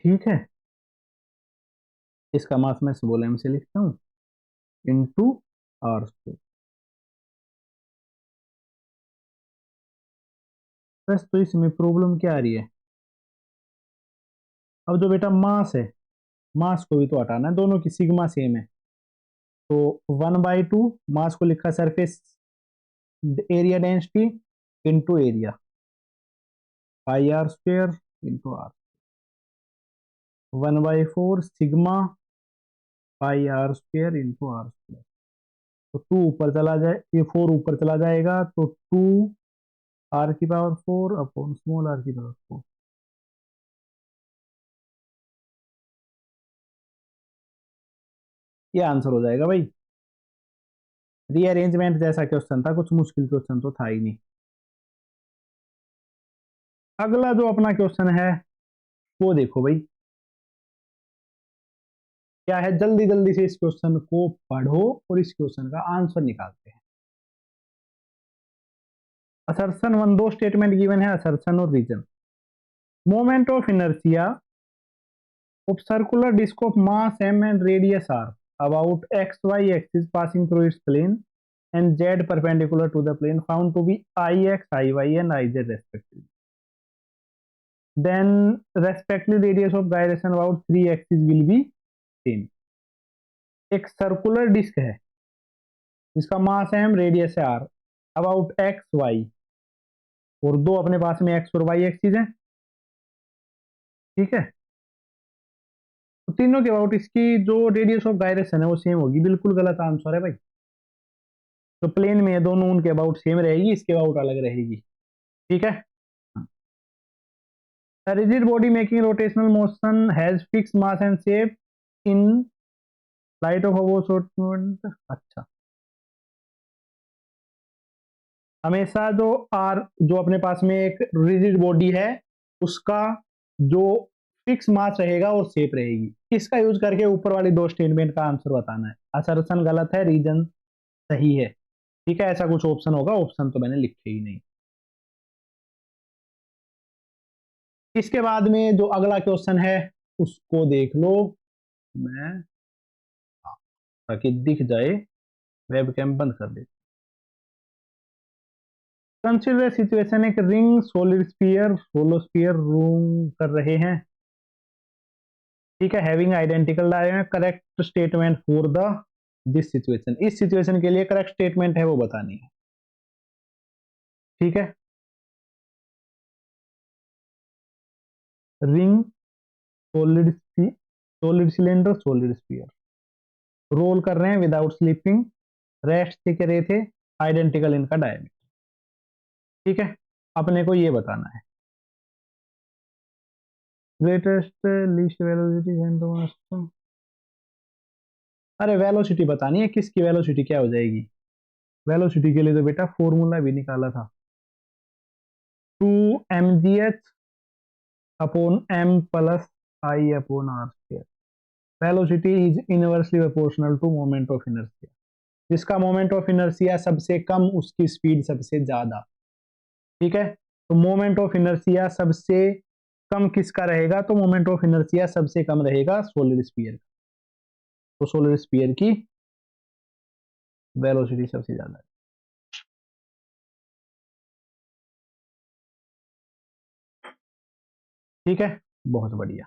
ठीक है, इसका मास मैं वॉल्यूम से लिखता हूँ इंटू आर स्क्वायर। बस तो इसमें प्रॉब्लम क्या आ रही है? अब जो बेटा मास है, मास को भी तो हटाना है, दोनों की सिग्मा सेम है। तो 1/2 मास को लिखा surface area density into area, pi R square into R. 1/4 sigma pi R square into R square. तो 2 ऊपर चला जाए, ये 4 ऊपर चला जाएगा तो 2 आर की पावर 4 अपॉन स्मॉल आर की पावर 4। ये आंसर हो जाएगा भाई। रीअरेंजमेंट जैसा क्वेश्चन था, कुछ मुश्किल क्वेश्चन तो था ही नहीं। अगला जो अपना क्वेश्चन है वो देखो भाई, क्या है, जल्दी जल्दी से इस क्वेश्चन को पढ़ो और इस क्वेश्चन का आंसर निकालते हैं। असर्शन वन, दो स्टेटमेंट गिवन है, असर्शन और reason. Moment of inertia of circular disk of mass m and radius r about xy axis passing through its plane and z perpendicular to the plane found to be ix, iy and iz respectively. Then respectively radius of gyration about 3 axis will be same. एक circular disc है जिसका मास है m, radius है r, about x Y, और दो अपने पास में x और y एक्सिस है। ठीक है। तो तीनों के अबाउट इसकी जो रेडियस ऑफ गायरेशन है वो सेम होगी। बिल्कुल गलत आंसर है भाई। तो प्लेन में दोनों उनके अबाउट सेम रहेगी, इसके अबाउट अलग रहेगी। ठीक है। A rigid body making rotational motion has fixed mass and shape in light of opposite movement। अच्छा, हमेशा जो आर जो अपने पास में एक रिजिड बॉडी है उसका जो फिक्स मास रहेगा और शेप रहेगी, इसका यूज करके ऊपर वाली दो स्टेटमेंट का आंसर बताना है। असर्शन गलत है, रीजन सही है। ठीक है, ऐसा कुछ ऑप्शन होगा, ऑप्शन तो मैंने लिखे ही नहीं। इसके बाद में जो अगला क्वेश्चन है उसको देख लो। मैं, ताकि दिख जाए, वेब कैम बंद कर दे। कंसिडर सिचुएशन, एक ring solid sphere solo sphere room कर रहे हैं। ठीक है, having identical dimension, correct statement for the this situation, इस सिचुएशन के लिए करेक्ट स्टेटमेंट है वो बतानी है। ठीक है। Ring solid solid cylinder solid sphere roll कर रहे हैं विदाउट स्लीपिंग, रेस्ट से कर रहे थे, आइडेंटिकल इनका डायमीटर। ठीक है, अपने को ये बताना है ग्रेटेस्ट लीस्ट वेलोसिटी। अरे वेलोसिटी बतानी है, किसकी वेलोसिटी क्या हो जाएगी? वेलोसिटी के लिए तो बेटा फॉर्मूला भी निकाला था, 2 mgh upon m plus I upon R square. Velocity is inversely proportional to moment of inertia. जिसका मोमेंट ऑफ इनर्शिया सबसे कम उसकी स्पीड सबसे ज्यादा। ठीक है, तो मोमेंट ऑफ इनर्शिया सबसे कम किसका रहेगा? तो मोमेंट ऑफ इनर्शिया सबसे कम रहेगा सॉलिड स्फीयर। तो सॉलिड स्फीयर की वेलोसिटी सबसे ज्यादा है। ठीक है, बहुत बढ़िया।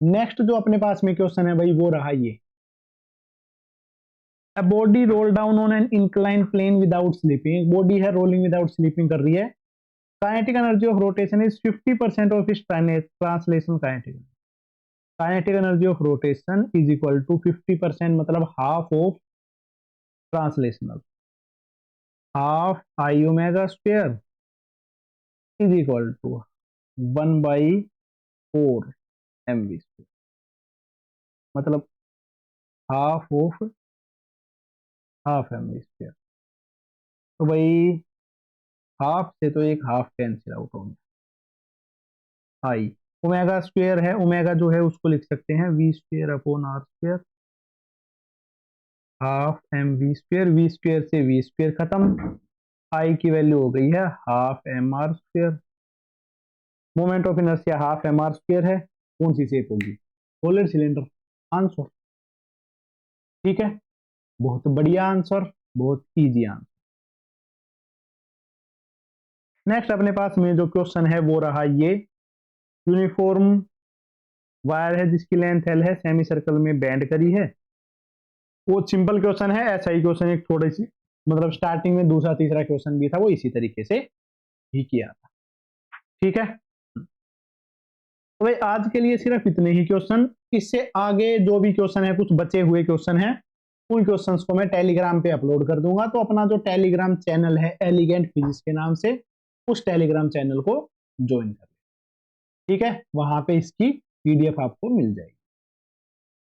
नेक्स्ट जो अपने पास में क्वेश्चन है भाई वो रहा ये, A body roll down on an inclined plane without slipping. Body है रोलिंग विदाउट स्लीपिंग कर रही है। Kinetic energy of rotation is 50% of its translation kinetic. Kinetic energy of rotation is equal to 50%, मतलब half of translational, half I omega square is equal to 1/4 mv square, मतलब half mv square. तो भाई half से तो एक half cancel out हो गया। I omega square है, ओमेगा जो है उसको लिख सकते हैं V square upon R square, half M V square, V square से वी स्क्वायर खत्म, आई की वैल्यू हो गई है half M R square. Moment of inertia half M R square है, कौन सी शेप होगी, सॉलिड सिलेंडर, आंसर। ठीक है, बहुत बढ़िया आंसर, बहुत इजी आंसर। नेक्स्ट अपने पास में जो क्वेश्चन है वो रहा ये, यूनिफॉर्म वायर है जिसकी लेंथ एल है, सेमी सर्कल में बेंड करी है। वो सिंपल क्वेश्चन है, ऐसा ही क्वेश्चन एक थोड़ी सी मतलब स्टार्टिंग में दूसरा तीसरा क्वेश्चन भी था, वो इसी तरीके से ही किया था। ठीक है, तो भाई आज के लिए सिर्फ इतने ही क्वेश्चन। इससे आगे जो भी क्वेश्चन है, कुछ बचे हुए क्वेश्चन है, उन क्वेश्चंस को मैं टेलीग्राम पे अपलोड कर दूंगा। तो अपना जो टेलीग्राम चैनल है एलिगेंट फिजिक्स के नाम से, उस टेलीग्राम चैनल को ज्वाइन कर, ठीक है, वहां पे इसकी पीडीएफ आपको मिल जाएगी।